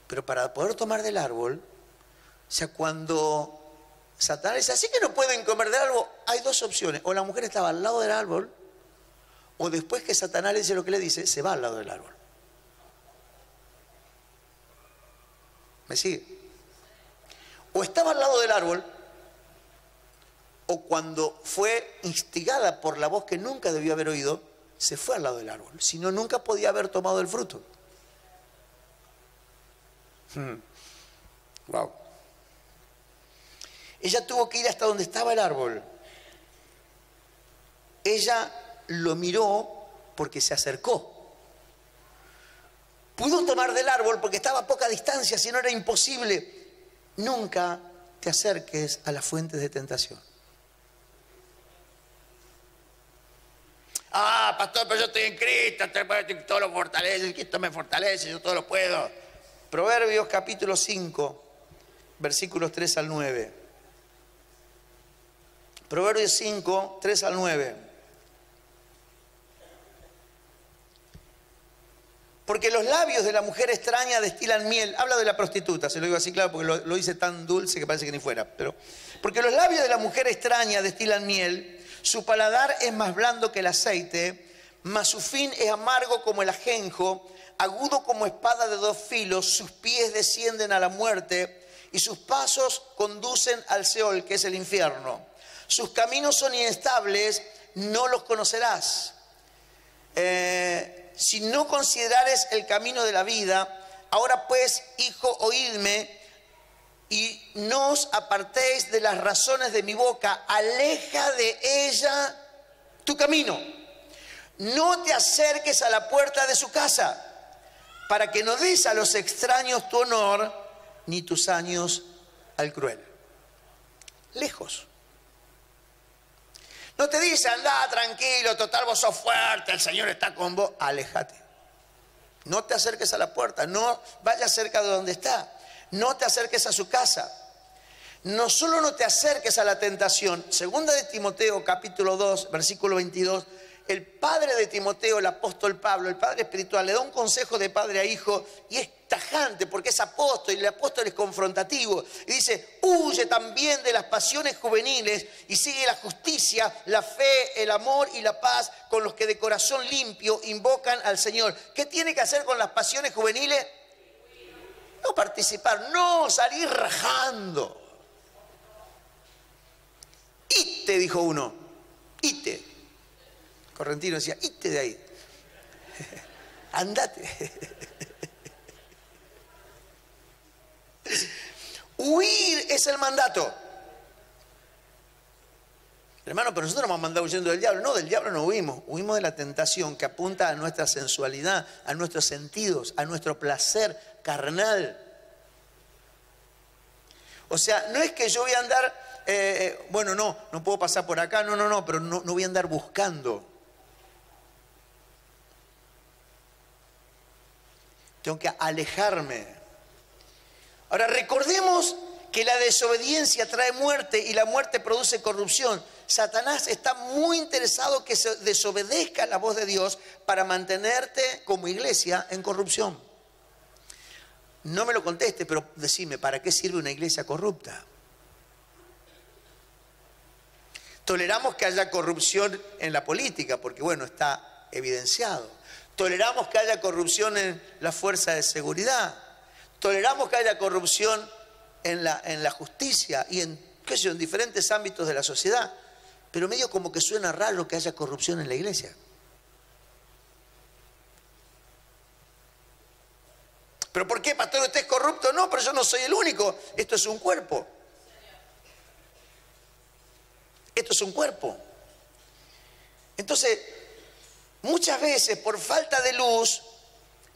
Pero para poder tomar del árbol, o sea, cuando Satanás dice: así que no pueden comer del árbol, hay 2 opciones. O la mujer estaba al lado del árbol, o después que Satanás le dice lo que le dice, se va al lado del árbol. ¿Me sigue? O estaba al lado del árbol, o cuando fue instigada por la voz que nunca debió haber oído, se fue al lado del árbol. Si no, nunca podía haber tomado el fruto. Wow. Ella tuvo que ir hasta donde estaba el árbol. Ella lo miró porque se acercó. Pudo tomar del árbol porque estaba a poca distancia, si no era imposible. Nunca te acerques a las fuentes de tentación. Ah, pastor, pero yo estoy en Cristo, todo lo fortalece, Cristo me fortalece, yo todo lo puedo. Proverbios capítulo 5, versículos 3 al 9. Proverbios 5, 3 al 9. Porque los labios de la mujer extraña destilan miel. Habla de la prostituta, se lo digo así claro porque lo dice tan dulce que parece que ni fuera. Pero, porque los labios de la mujer extraña destilan miel, su paladar es más blando que el aceite, mas su fin es amargo como el ajenjo, agudo como espada de 2 filos, sus pies descienden a la muerte y sus pasos conducen al Seol, que es el infierno. Sus caminos son inestables, no los conocerás. Si no considerares el camino de la vida, ahora pues, hijo, oídme, y no os apartéis de las razones de mi boca, aleja de ella tu camino. No te acerques a la puerta de su casa, para que no des a los extraños tu honor, ni tus años al cruel. Lejos. No te dice: anda tranquilo, total vos sos fuerte, el Señor está con vos. Aléjate. No te acerques a la puerta, no vayas cerca de donde está. No te acerques a su casa. No solo no te acerques a la tentación. Segunda de Timoteo capítulo 2, versículo 22. el padre de Timoteo, el apóstol Pablo, el padre espiritual, le da un consejo de padre a hijo y es tajante porque es apóstol y el apóstol es confrontativo. Y dice, huye también de las pasiones juveniles y sigue la justicia, la fe, el amor y la paz con los que de corazón limpio invocan al Señor. ¿Qué tiene que hacer con las pasiones juveniles? No participar, no salir rajando. Ite, dijo uno, ite. Correntino decía, ite de ahí. Andate. Huir es el mandato. Hermano, pero nosotros nos hemos mandado huyendo del diablo. No, del diablo no huimos. Huimos de la tentación que apunta a nuestra sensualidad, a nuestros sentidos, a nuestro placer carnal. O sea, no es que yo voy a andar, bueno, no puedo pasar por acá, no, pero no voy a andar buscando. Tengo que alejarme. Ahora, recordemos que la desobediencia trae muerte y la muerte produce corrupción. Satanás está muy interesado que se desobedezca la voz de Dios para mantenerte como iglesia en corrupción. No me lo conteste, pero decime, ¿para qué sirve una iglesia corrupta? Toleramos que haya corrupción en la política, porque bueno, está evidenciado. Toleramos que haya corrupción en la fuerza de seguridad. Toleramos que haya corrupción en la justicia y en diferentes ámbitos de la sociedad. Pero medio como que suena raro que haya corrupción en la iglesia. ¿Pero por qué, pastor, usted es corrupto? No, pero yo no soy el único. Esto es un cuerpo. Esto es un cuerpo. Entonces, muchas veces por falta de luz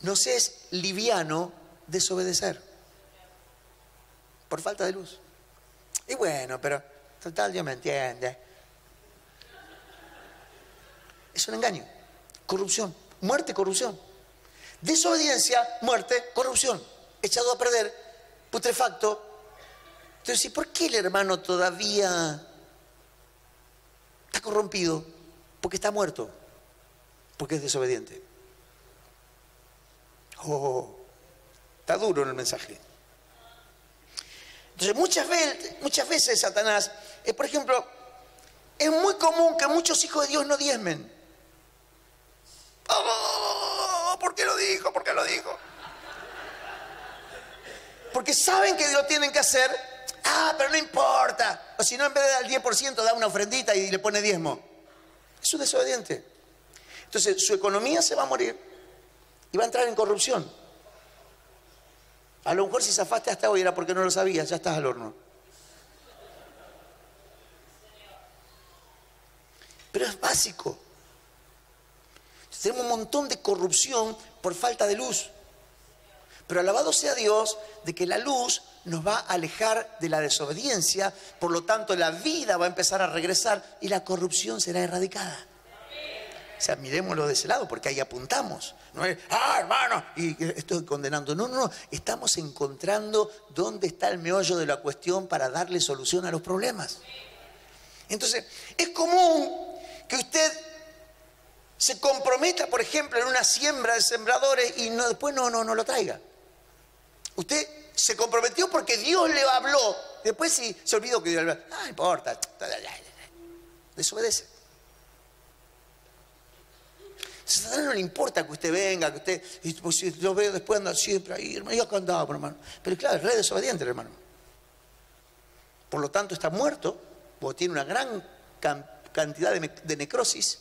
nos es liviano desobedecer. Por falta de luz. Y bueno, pero total, Dios me entiende. Es un engaño. Corrupción. Muerte, corrupción. Desobediencia, muerte, corrupción. Echado a perder, putrefacto. Entonces, ¿y por qué el hermano todavía está corrompido? Porque está muerto. Porque es desobediente. Oh, está duro en el mensaje. Entonces, muchas veces Satanás, por ejemplo, es muy común que muchos hijos de Dios no diezmen. Oh, ¿por qué lo dijo? ¿Por qué lo dijo? Porque saben que lo tienen que hacer. Pero no importa. O si no, en vez de dar el 10%, da una ofrendita y le pone diezmo. Es un desobediente. Entonces, su economía se va a morir y va a entrar en corrupción. A lo mejor si zafaste hasta hoy era porque no lo sabías, ya estás al horno. Pero es básico. Tenemos un montón de corrupción por falta de luz. Pero alabado sea Dios de que la luz nos va a alejar de la desobediencia, por lo tanto la vida va a empezar a regresar y la corrupción será erradicada. O sea, miremoslo de ese lado porque ahí apuntamos. No es, hermano, y estoy condenando. No, estamos encontrando dónde está el meollo de la cuestión para darle solución a los problemas. Entonces, es común que usted se comprometa, por ejemplo, en una siembra de sembradores y después no lo traiga. Usted se comprometió porque Dios le habló. Después sí se olvidó que Dios le habló. No importa. Desobedece. A Satanás no le importa que usted venga, que usted, y pues, si lo veo después anda siempre ahí, hermano, yo acá andaba, hermano. Pero claro, es re desobediente, hermano. Por lo tanto está muerto, porque tiene una gran cantidad de necrosis,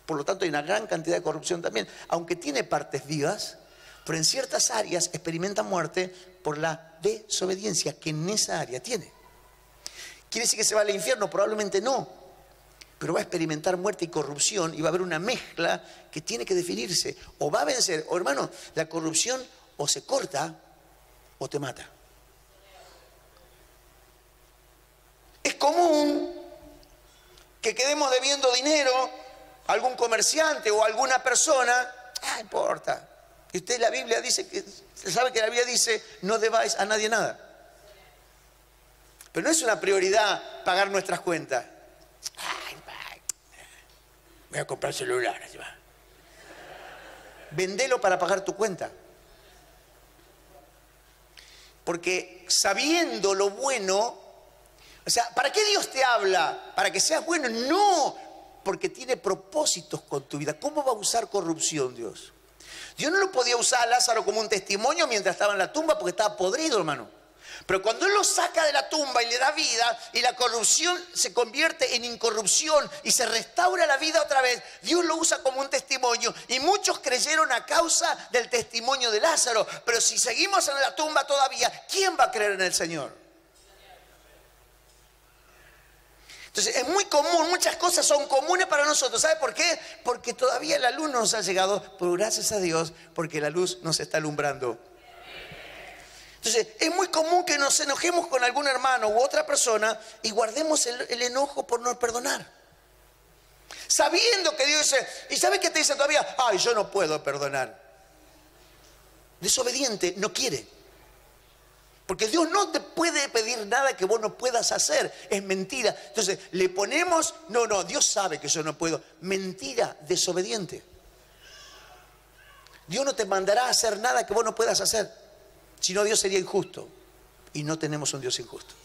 por lo tanto hay una gran cantidad de corrupción también. Aunque tiene partes vivas, pero en ciertas áreas experimenta muerte por la desobediencia que en esa área tiene. ¿Quiere decir que se va al infierno? Probablemente no. Pero va a experimentar muerte y corrupción y va a haber una mezcla que tiene que definirse. O va a vencer, o hermano, la corrupción o se corta o te mata. Es común que quedemos debiendo dinero a algún comerciante o a alguna persona. No importa. Y usted, la Biblia dice, sabe que la Biblia dice, no debáis a nadie nada. Pero no es una prioridad pagar nuestras cuentas. Voy a comprar celular. Vendelo para pagar tu cuenta. Porque sabiendo lo bueno, o sea, ¿para qué Dios te habla? ¿Para que seas bueno? No, porque tiene propósitos con tu vida. ¿Cómo va a usar corrupción Dios? Dios no lo podía usar a Lázaro como un testimonio mientras estaba en la tumba porque estaba podrido, hermano. Pero cuando Él lo saca de la tumba y le da vida y la corrupción se convierte en incorrupción y se restaura la vida otra vez, Dios lo usa como un testimonio y muchos creyeron a causa del testimonio de Lázaro. Pero si seguimos en la tumba todavía, ¿quién va a creer en el Señor? Entonces es muy común, muchas cosas son comunes para nosotros. ¿Sabe por qué? Porque todavía la luz no nos ha llegado, pero gracias a Dios, porque la luz nos está alumbrando. Entonces, es muy común que nos enojemos con algún hermano u otra persona y guardemos el enojo por no perdonar. Sabiendo que Dios dice, ¿y sabe qué te dice todavía? Ay, yo no puedo perdonar. Desobediente, no quiere. Porque Dios no te puede pedir nada que vos no puedas hacer. Es mentira. Entonces, le ponemos, no, Dios sabe que yo no puedo. Mentira, desobediente. Dios no te mandará a hacer nada que vos no puedas hacer. Si no, Dios sería injusto. Y no tenemos un Dios injusto.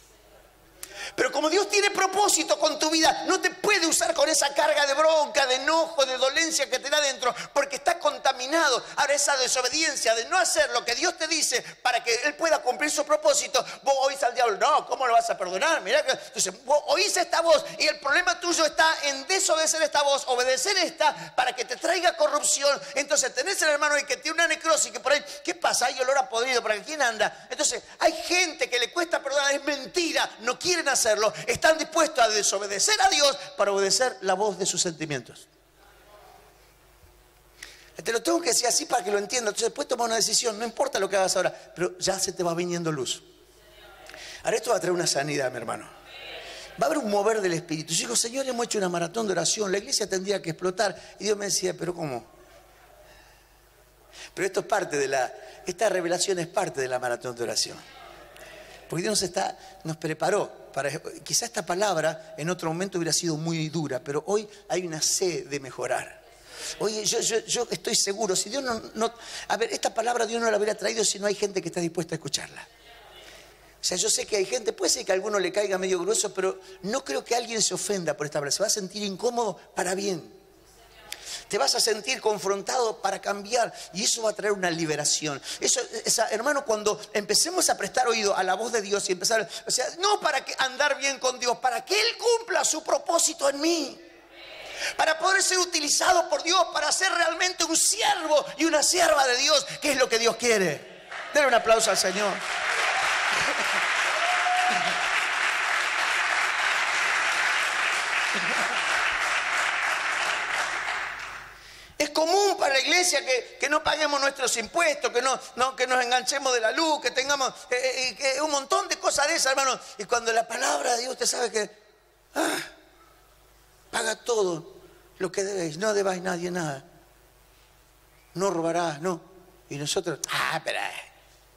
Pero como Dios tiene propósito con tu vida, no te puede usar con esa carga de bronca, de enojo, de dolencia que te da dentro, porque está contaminado. Ahora esa desobediencia de no hacer lo que Dios te dice para que Él pueda cumplir su propósito, vos oís al diablo, no, ¿cómo lo vas a perdonar? Mirá que... Entonces vos oís esta voz y el problema tuyo está en desobedecer esta voz, obedecer esta para que te traiga corrupción. Entonces tenés el hermano ahí que tiene una necrosis, que por ahí, ¿qué pasa? Hay olor a podrido, ¿para quién anda? Entonces hay gente que le cuesta perdonar, es mentira, no quieren hacerlo, están dispuestos a desobedecer a Dios para obedecer la voz de sus sentimientos. Te lo tengo que decir así para que lo entiendas. Entonces después toma una decisión, no importa lo que hagas ahora, pero ya se te va viniendo luz. Ahora esto va a traer una sanidad, mi hermano. Va a haber un mover del Espíritu. Yo digo, Señor, hemos hecho una maratón de oración, la iglesia tendría que explotar. Y Dios me decía, ¿pero cómo? Pero esto es parte de esta revelación es parte de la maratón de oración. Porque Dios nos preparó para, quizá esta palabra en otro momento hubiera sido muy dura, pero hoy hay una sed de mejorar. Oye, yo estoy seguro, si Dios no... A ver, esta palabra Dios no la hubiera traído si no hay gente que está dispuesta a escucharla. O sea, yo sé que hay gente, puede ser que a alguno le caiga medio grueso, pero no creo que alguien se ofenda por esta palabra. Se va a sentir incómodo para bien. Te vas a sentir confrontado para cambiar y eso va a traer una liberación. Hermano, cuando empecemos a prestar oído a la voz de Dios y empezar, o sea, no para andar bien con Dios, para que Él cumpla su propósito en mí. Para poder ser utilizado por Dios, para ser realmente un siervo y una sierva de Dios, que es lo que Dios quiere. Denle un aplauso al Señor. Es común para la iglesia que no paguemos nuestros impuestos, que nos enganchemos de la luz, que tengamos que un montón de cosas de esas, hermano. Y cuando la palabra de Dios, usted sabe que paga todo lo que debéis, no debáis nadie nada. No robarás, no. Y nosotros, pero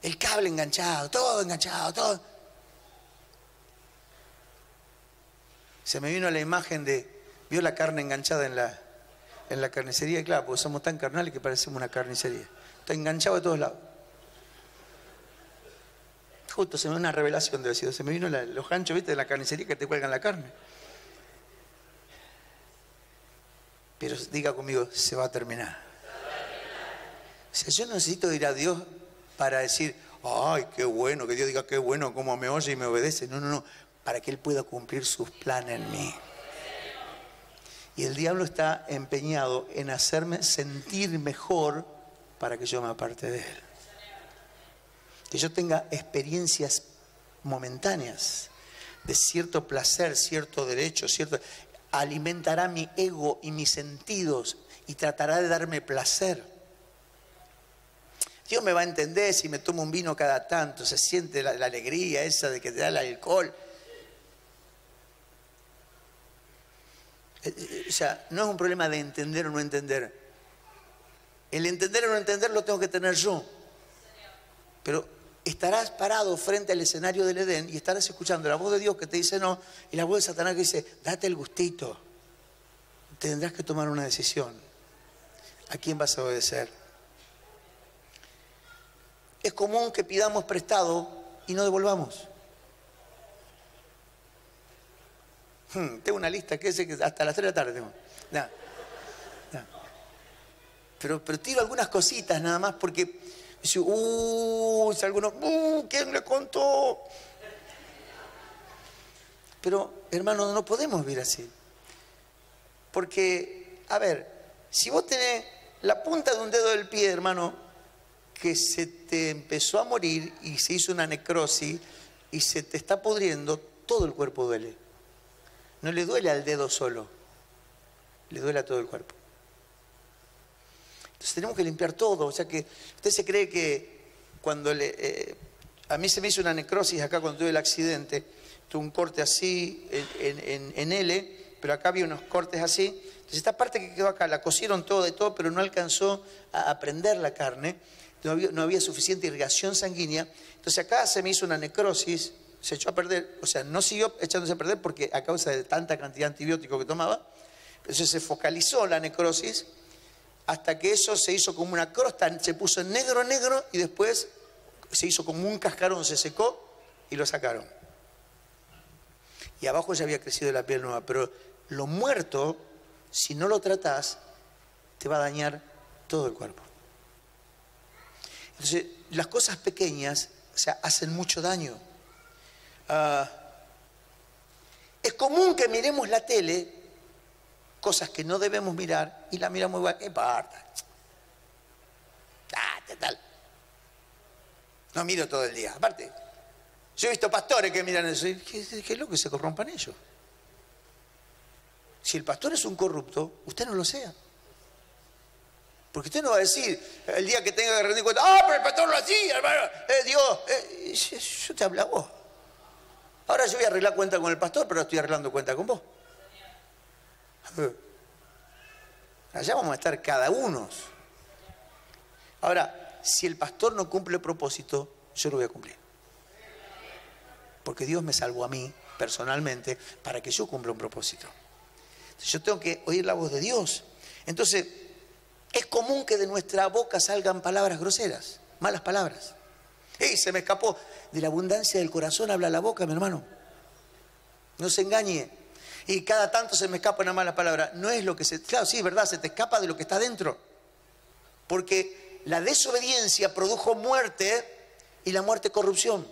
el cable enganchado, todo enganchado, todo. Se me vino la imagen vio la carne enganchada en la carnicería, claro, porque somos tan carnales que parecemos una carnicería. Está enganchado de todos lados. Justo se me dio una revelación de decir, se me vino los ganchos, ¿viste? De la carnicería que te cuelgan la carne. Pero diga conmigo, se va a terminar. O sea, yo no necesito ir a Dios para decir, ay, qué bueno, que Dios diga qué bueno, cómo me oye y me obedece. No, para que Él pueda cumplir sus planes en mí. Y el diablo está empeñado en hacerme sentir mejor para que yo me aparte de él. Que yo tenga experiencias momentáneas de cierto placer, cierto derecho, alimentará mi ego y mis sentidos y tratará de darme placer. Dios me va a entender si me tomo un vino cada tanto, se siente la alegría esa de que te da el alcohol. O sea, no es un problema de entender o no entender. El entender o no entender lo tengo que tener yo. Pero estarás parado frente al escenario del Edén y estarás escuchando la voz de Dios que te dice no y la voz de Satanás que dice, date el gustito. tendrás que tomar una decisión. ¿A quién vas a obedecer? Es común que pidamos prestado y no devolvamos. Tengo una lista que hasta las 3 de la tarde tengo. Nah. Pero tiro algunas cositas nada más porque dice, si alguno, ¿quién le contó? Pero, hermano, no podemos vivir así. Porque, a ver, si vos tenés la punta de un dedo del pie, hermano, que se te empezó a morir y se hizo una necrosis y se te está pudriendo, todo el cuerpo duele. No le duele al dedo solo, le duele a todo el cuerpo. Entonces tenemos que limpiar todo. O sea que usted se cree que cuando a mí se me hizo una necrosis acá cuando tuve el accidente, tuve un corte así en L, pero acá había unos cortes así. Entonces esta parte que quedó acá, la cosieron toda y todo, pero no alcanzó a prender la carne, no había suficiente irrigación sanguínea. Entonces acá se me hizo una necrosis, se echó a perder, o sea, no siguió echándose a perder porque a causa de tanta cantidad de antibiótico que tomaba. Entonces se focalizó la necrosis hasta que eso se hizo como una crosta, se puso en negro y después se hizo como un cascarón, se secó y lo sacaron. Y abajo ya había crecido la piel nueva, pero lo muerto, si no lo tratás, te va a dañar todo el cuerpo. Entonces, las cosas pequeñas, o sea, hacen mucho daño. Es común que miremos la tele, cosas que no debemos mirar, y la miramos igual, ¿qué importa? ¿Qué tal? No miro todo el día. Aparte, yo he visto pastores que miran eso, ¿qué es lo que se corrompan ellos? Si el pastor es un corrupto, usted no lo sea. Porque usted no va a decir, el día que tenga que rendir cuenta, pero el pastor lo hacía, hermano, Dios. Yo te hablo a vos. Ahora yo voy a arreglar cuenta con el pastor, pero estoy arreglando cuenta con vos. Allá vamos a estar cada uno. Ahora, si el pastor no cumple el propósito, yo lo voy a cumplir. Porque Dios me salvó a mí, personalmente, para que yo cumpla un propósito. Entonces, yo tengo que oír la voz de Dios. Entonces, es común que de nuestra boca salgan palabras groseras, malas palabras. Se me escapó. De la abundancia del corazón habla la boca, mi hermano. No se engañe. Y cada tanto se me escapa una mala palabra. No es lo que se... Claro, sí, verdad, se te escapa de lo que está dentro. Porque la desobediencia produjo muerte y la muerte corrupción.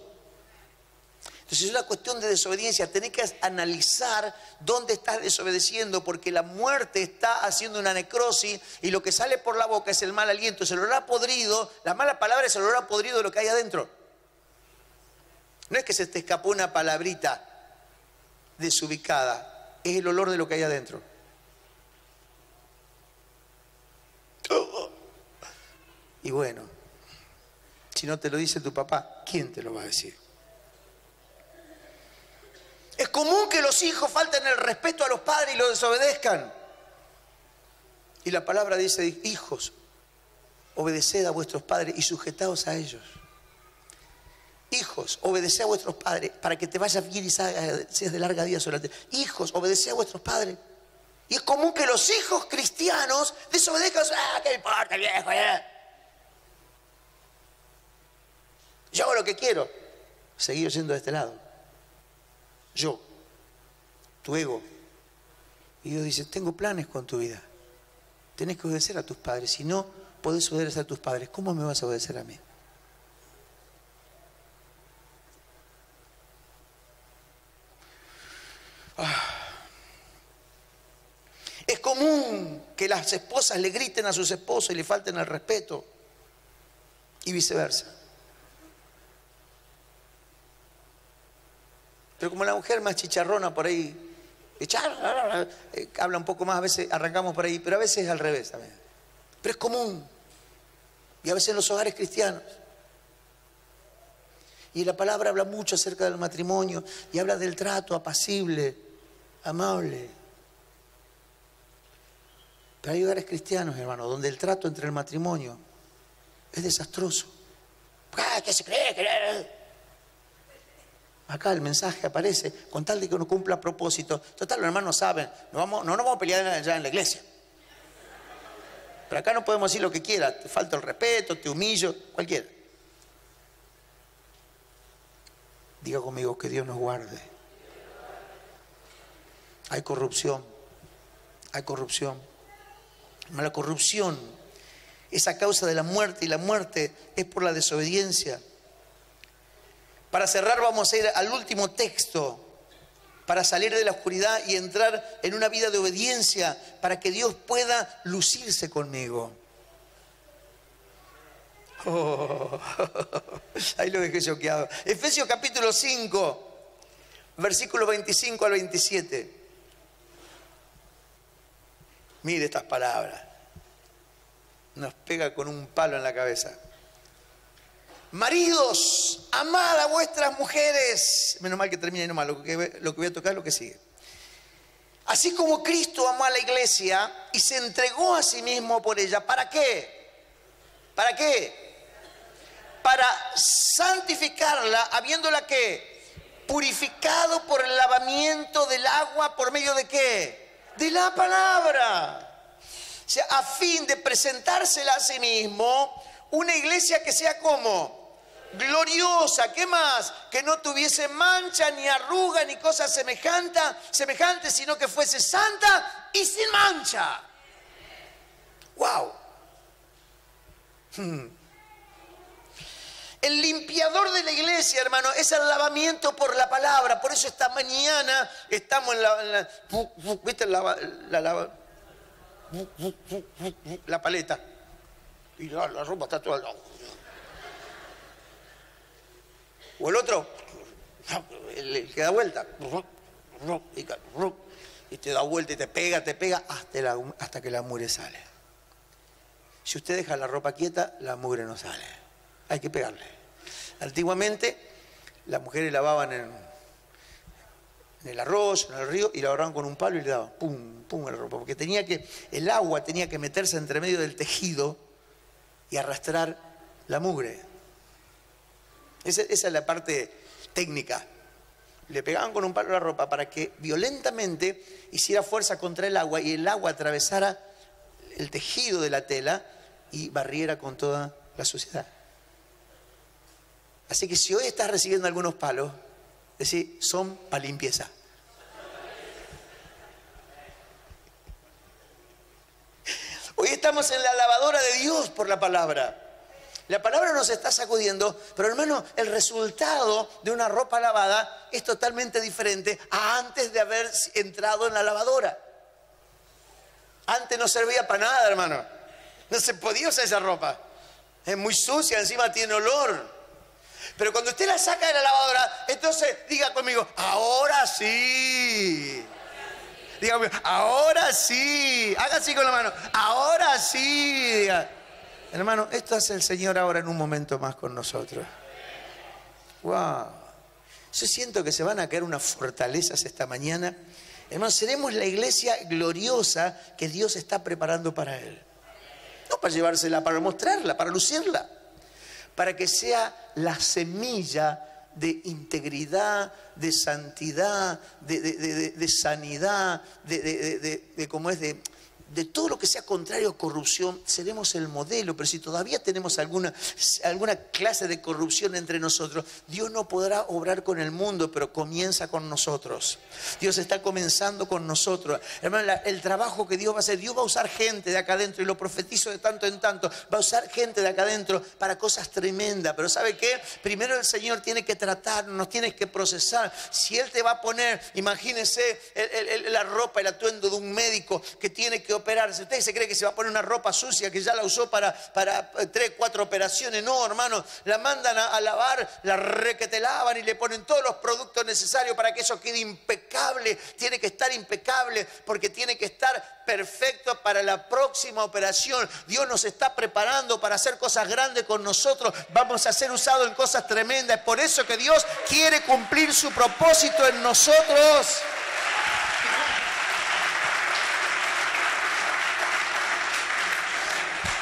Entonces es una cuestión de desobediencia. Tenés que analizar dónde estás desobedeciendo, porque la muerte está haciendo una necrosis y lo que sale por la boca es el mal aliento, es el olor a podrido. La mala palabra es el olor a podrido de lo que hay adentro. No es que se te escapó una palabrita desubicada, es el olor de lo que hay adentro. Y bueno, si no te lo dice tu papá, ¿quién te lo va a decir? Es común que los hijos falten el respeto a los padres y los desobedezcan. Y la palabra dice, hijos, obedeced a vuestros padres y sujetaos a ellos. Hijos, obedeced a vuestros padres para que te vayas bien y seas de larga vida sobre la tierra. Hijos, obedeced a vuestros padres. Y es común que los hijos cristianos desobedezcan. ¿Qué importa el viejo? Yo hago lo que quiero. Seguir yendo de este lado. Yo, tu ego. Y Dios dice, tengo planes con tu vida. Tenés que obedecer a tus padres. Si no podés obedecer a tus padres, ¿cómo me vas a obedecer a mí? Es común que las esposas le griten a sus esposos y le falten el respeto. Y viceversa. Pero como la mujer más chicharrona por ahí, habla un poco más, a veces arrancamos por ahí, pero a veces es al revés también. Pero es común. Y a veces en los hogares cristianos. Y la palabra habla mucho acerca del matrimonio y habla del trato apacible, amable. Pero hay hogares cristianos, hermano, donde el trato entre el matrimonio es desastroso. ¿Qué se cree? Acá el mensaje aparece con tal de que uno cumpla propósito. Total, los hermanos saben, no nos vamos a pelear allá en la iglesia. Pero acá no podemos decir lo que quiera, te falta el respeto, te humillo, cualquiera. Diga conmigo, que Dios nos guarde. Hay corrupción, hay corrupción. La corrupción es a causa de la muerte y la muerte es por la desobediencia. Para cerrar vamos a ir al último texto para salir de la oscuridad y entrar en una vida de obediencia para que Dios pueda lucirse conmigo. Oh, ahí lo dejé choqueado. Efesios capítulo 5, versículo 25 al 27. Mire estas palabras. Nos pega con un palo en la cabeza. Maridos, amad a vuestras mujeres. Menos mal que termine nomás, lo que voy a tocar es lo que sigue. Así como Cristo amó a la iglesia y se entregó a sí mismo por ella. ¿Para qué? ¿Para qué? Para santificarla, habiéndola ¿qué? Purificado por el lavamiento del agua, ¿por medio de qué? De la palabra. O sea, a fin de presentársela a sí mismo, una iglesia que sea como gloriosa, ¿qué más? Que no tuviese mancha, ni arruga, ni cosa semejante, sino que fuese santa y sin mancha. ¡Wow! El limpiador de la iglesia, hermano, es el lavamiento por la palabra. Por eso esta mañana estamos ¿viste la paleta? Y la ropa está toda al lado. O el otro, el que da vuelta. Y te da vuelta y te pega hasta que la mugre sale. Si usted deja la ropa quieta, la mugre no sale. Hay que pegarle. Antiguamente, las mujeres lavaban en el arroz, en el río, y lavaban con un palo y le daban pum, pum a la ropa. Porque el agua tenía que meterse entre medio del tejido y arrastrar la mugre. Esa es la parte técnica. Le pegaban con un palo a la ropa para que violentamente hiciera fuerza contra el agua y el agua atravesara el tejido de la tela y barriera con toda la suciedad. Así que si hoy estás recibiendo algunos palos, decir, son para limpieza. Hoy estamos en la lavadora de Dios por la palabra. La palabra nos está sacudiendo, pero hermano, el resultado de una ropa lavada es totalmente diferente a antes de haber entrado en la lavadora. Antes no servía para nada, hermano. No se podía usar esa ropa. Es muy sucia, encima tiene olor. Pero cuando usted la saca de la lavadora, entonces diga conmigo, ahora sí. Diga conmigo, ahora sí. Haga así con la mano, ahora sí. Diga. Hermano, esto hace el Señor ahora en un momento más con nosotros. Wow. Yo siento que se van a caer unas fortalezas esta mañana. Hermano, seremos la iglesia gloriosa que Dios está preparando para Él. No para llevársela, para mostrarla, para lucirla. Para que sea la semilla de integridad, de santidad, de sanidad, de todo lo que sea contrario a corrupción. Seremos el modelo. Pero si todavía tenemos alguna clase de corrupción entre nosotros, Dios no podrá obrar con el mundo, pero comienza con nosotros. Dios está comenzando con nosotros. Hermano, el trabajo que Dios va a hacer, Dios va a usar gente de acá adentro, y lo profetizo de tanto en tanto, va a usar gente de acá adentro para cosas tremendas. Pero ¿sabe qué? Primero el Señor tiene que tratarnos, nos tiene que procesar. Si Él te va a poner, imagínese la ropa, el atuendo de un médico que tiene que operarse. ¿Usted se cree que se va a poner una ropa sucia que ya la usó para 3, 4 operaciones? No, hermano, la mandan a lavar, la requete lavan y le ponen todos los productos necesarios para que eso quede impecable. Tiene que estar impecable porque tiene que estar perfecto para la próxima operación. Dios nos está preparando para hacer cosas grandes con nosotros. Vamos a ser usados en cosas tremendas. Es por eso que Dios quiere cumplir su propósito en nosotros.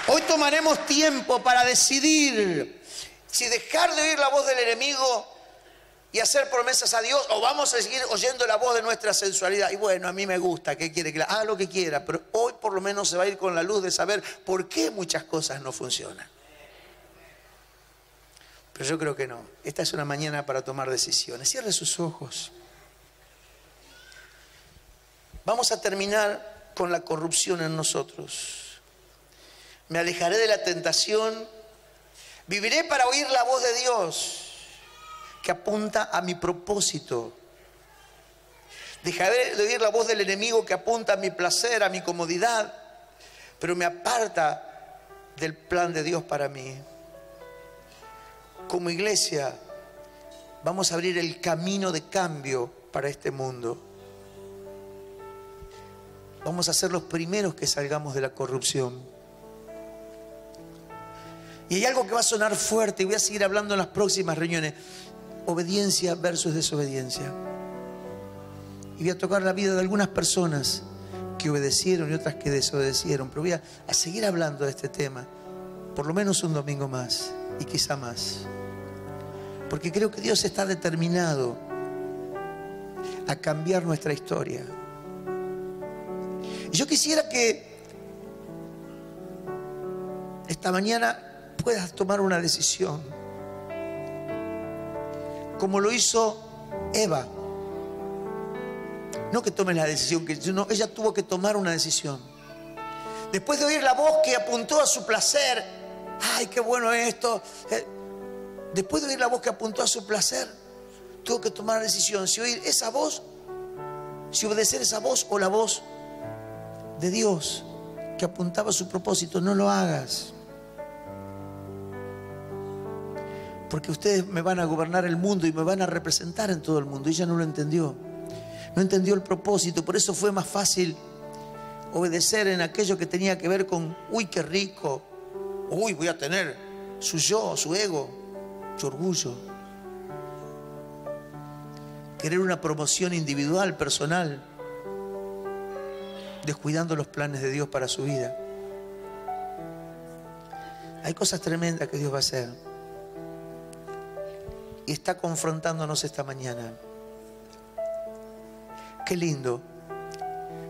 Hoy tomaremos tiempo para decidir si dejar de oír la voz del enemigo y hacer promesas a Dios, o vamos a seguir oyendo la voz de nuestra sensualidad? Y bueno, a mí me gusta, ¿qué quiere que haga? Haga lo que quiera, pero hoy por lo menos se va a ir con la luz de saber por qué muchas cosas no funcionan. Pero yo creo que no. Esta es una mañana para tomar decisiones. Cierre sus ojos. Vamos a terminar con la corrupción en nosotros. Me alejaré de la tentación. Viviré para oír la voz de Dios que apunta a mi propósito. Dejaré de oír la voz del enemigo que apunta a mi placer, a mi comodidad, pero me aparta del plan de Dios para mí. Como iglesia, vamos a abrir el camino de cambio para este mundo. Vamos a ser los primeros que salgamos de la corrupción. Y hay algo que va a sonar fuerte y voy a seguir hablando en las próximas reuniones. Obediencia versus desobediencia. Y voy a tocar la vida de algunas personas que obedecieron y otras que desobedecieron. Pero voy a seguir hablando de este tema por lo menos un domingo más y quizá más. Porque creo que Dios está determinado a cambiar nuestra historia. Y yo quisiera que esta mañana puedas tomar una decisión. Como lo hizo Eva. No que tome la decisión, sino ella tuvo que tomar una decisión. Después de oír la voz que apuntó a su placer, ¡ay, qué bueno esto! Después de oír la voz que apuntó a su placer, tuvo que tomar la decisión si oír esa voz, si obedecer esa voz o la voz de Dios que apuntaba a su propósito. No lo hagas. Porque ustedes me van a gobernar el mundo y me van a representar en todo el mundo. Y ella no lo entendió. No entendió el propósito. Por eso fue más fácil obedecer en aquello que tenía que ver con, uy, qué rico. Uy, voy a tener su yo, su ego, su orgullo. Querer una promoción individual, personal, descuidando los planes de Dios para su vida. Hay cosas tremendas que Dios va a hacer. Y está confrontándonos esta mañana. Qué lindo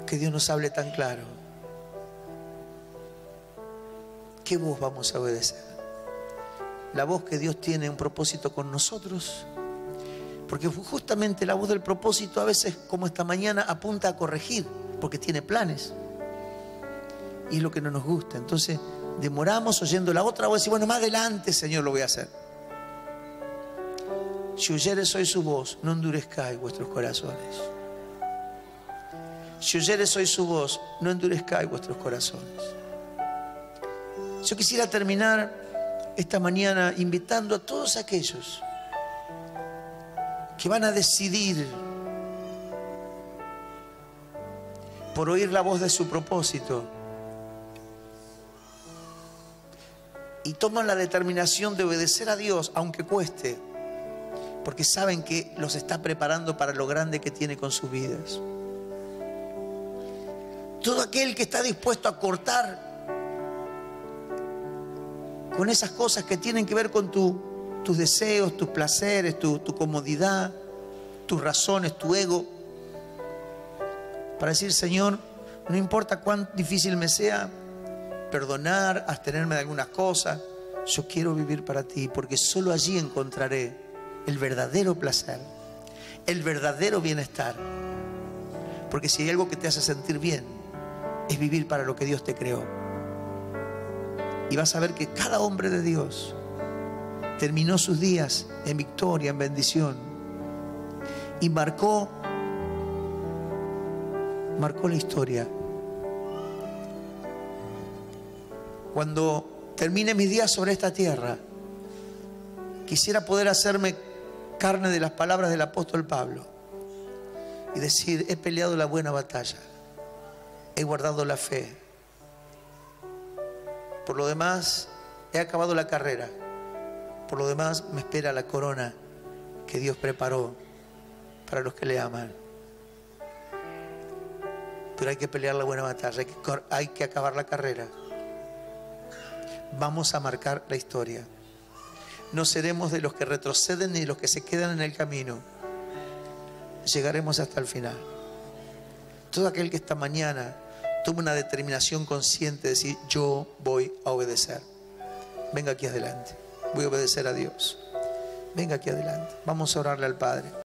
que Dios nos hable tan claro. ¿Qué voz vamos a obedecer? La voz que Dios tiene un propósito con nosotros. Porque justamente la voz del propósito a veces, como esta mañana, apunta a corregir, porque tiene planes. Y es lo que no nos gusta. Entonces demoramos oyendo la otra voz y bueno, más adelante, Señor, lo voy a hacer. Si oyeres hoy su voz, no endurezcáis vuestros corazones. Si oyeres hoy su voz, no endurezcáis vuestros corazones. Yo quisiera terminar esta mañana invitando a todos aquellos que van a decidir por oír la voz de su propósito y toman la determinación de obedecer a Dios, aunque cueste, porque saben que los está preparando para lo grande que tiene con sus vidas. Todo aquel que está dispuesto a cortar con esas cosas que tienen que ver con tus deseos, tus placeres, tu comodidad, tus razones, tu ego, para decir, Señor, no importa cuán difícil me sea perdonar, abstenerme de algunas cosas, yo quiero vivir para ti, porque solo allí encontraré el verdadero placer, el verdadero bienestar. Porque si hay algo que te hace sentir bien, es vivir para lo que Dios te creó. Y vas a ver que cada hombre de Dios terminó sus días en victoria, en bendición. Y marcó la historia. Cuando termine mis días sobre esta tierra, quisiera poder hacerme carne de las palabras del apóstol Pablo y decir, he peleado la buena batalla, he guardado la fe, por lo demás he acabado la carrera, por lo demás me espera la corona que Dios preparó para los que le aman. Pero hay que pelear la buena batalla, hay que acabar la carrera. Vamos a marcar la historia. No seremos de los que retroceden ni de los que se quedan en el camino. Llegaremos hasta el final. Todo aquel que esta mañana tome una determinación consciente de decir: yo voy a obedecer. Venga aquí adelante. Voy a obedecer a Dios. Venga aquí adelante. Vamos a orarle al Padre.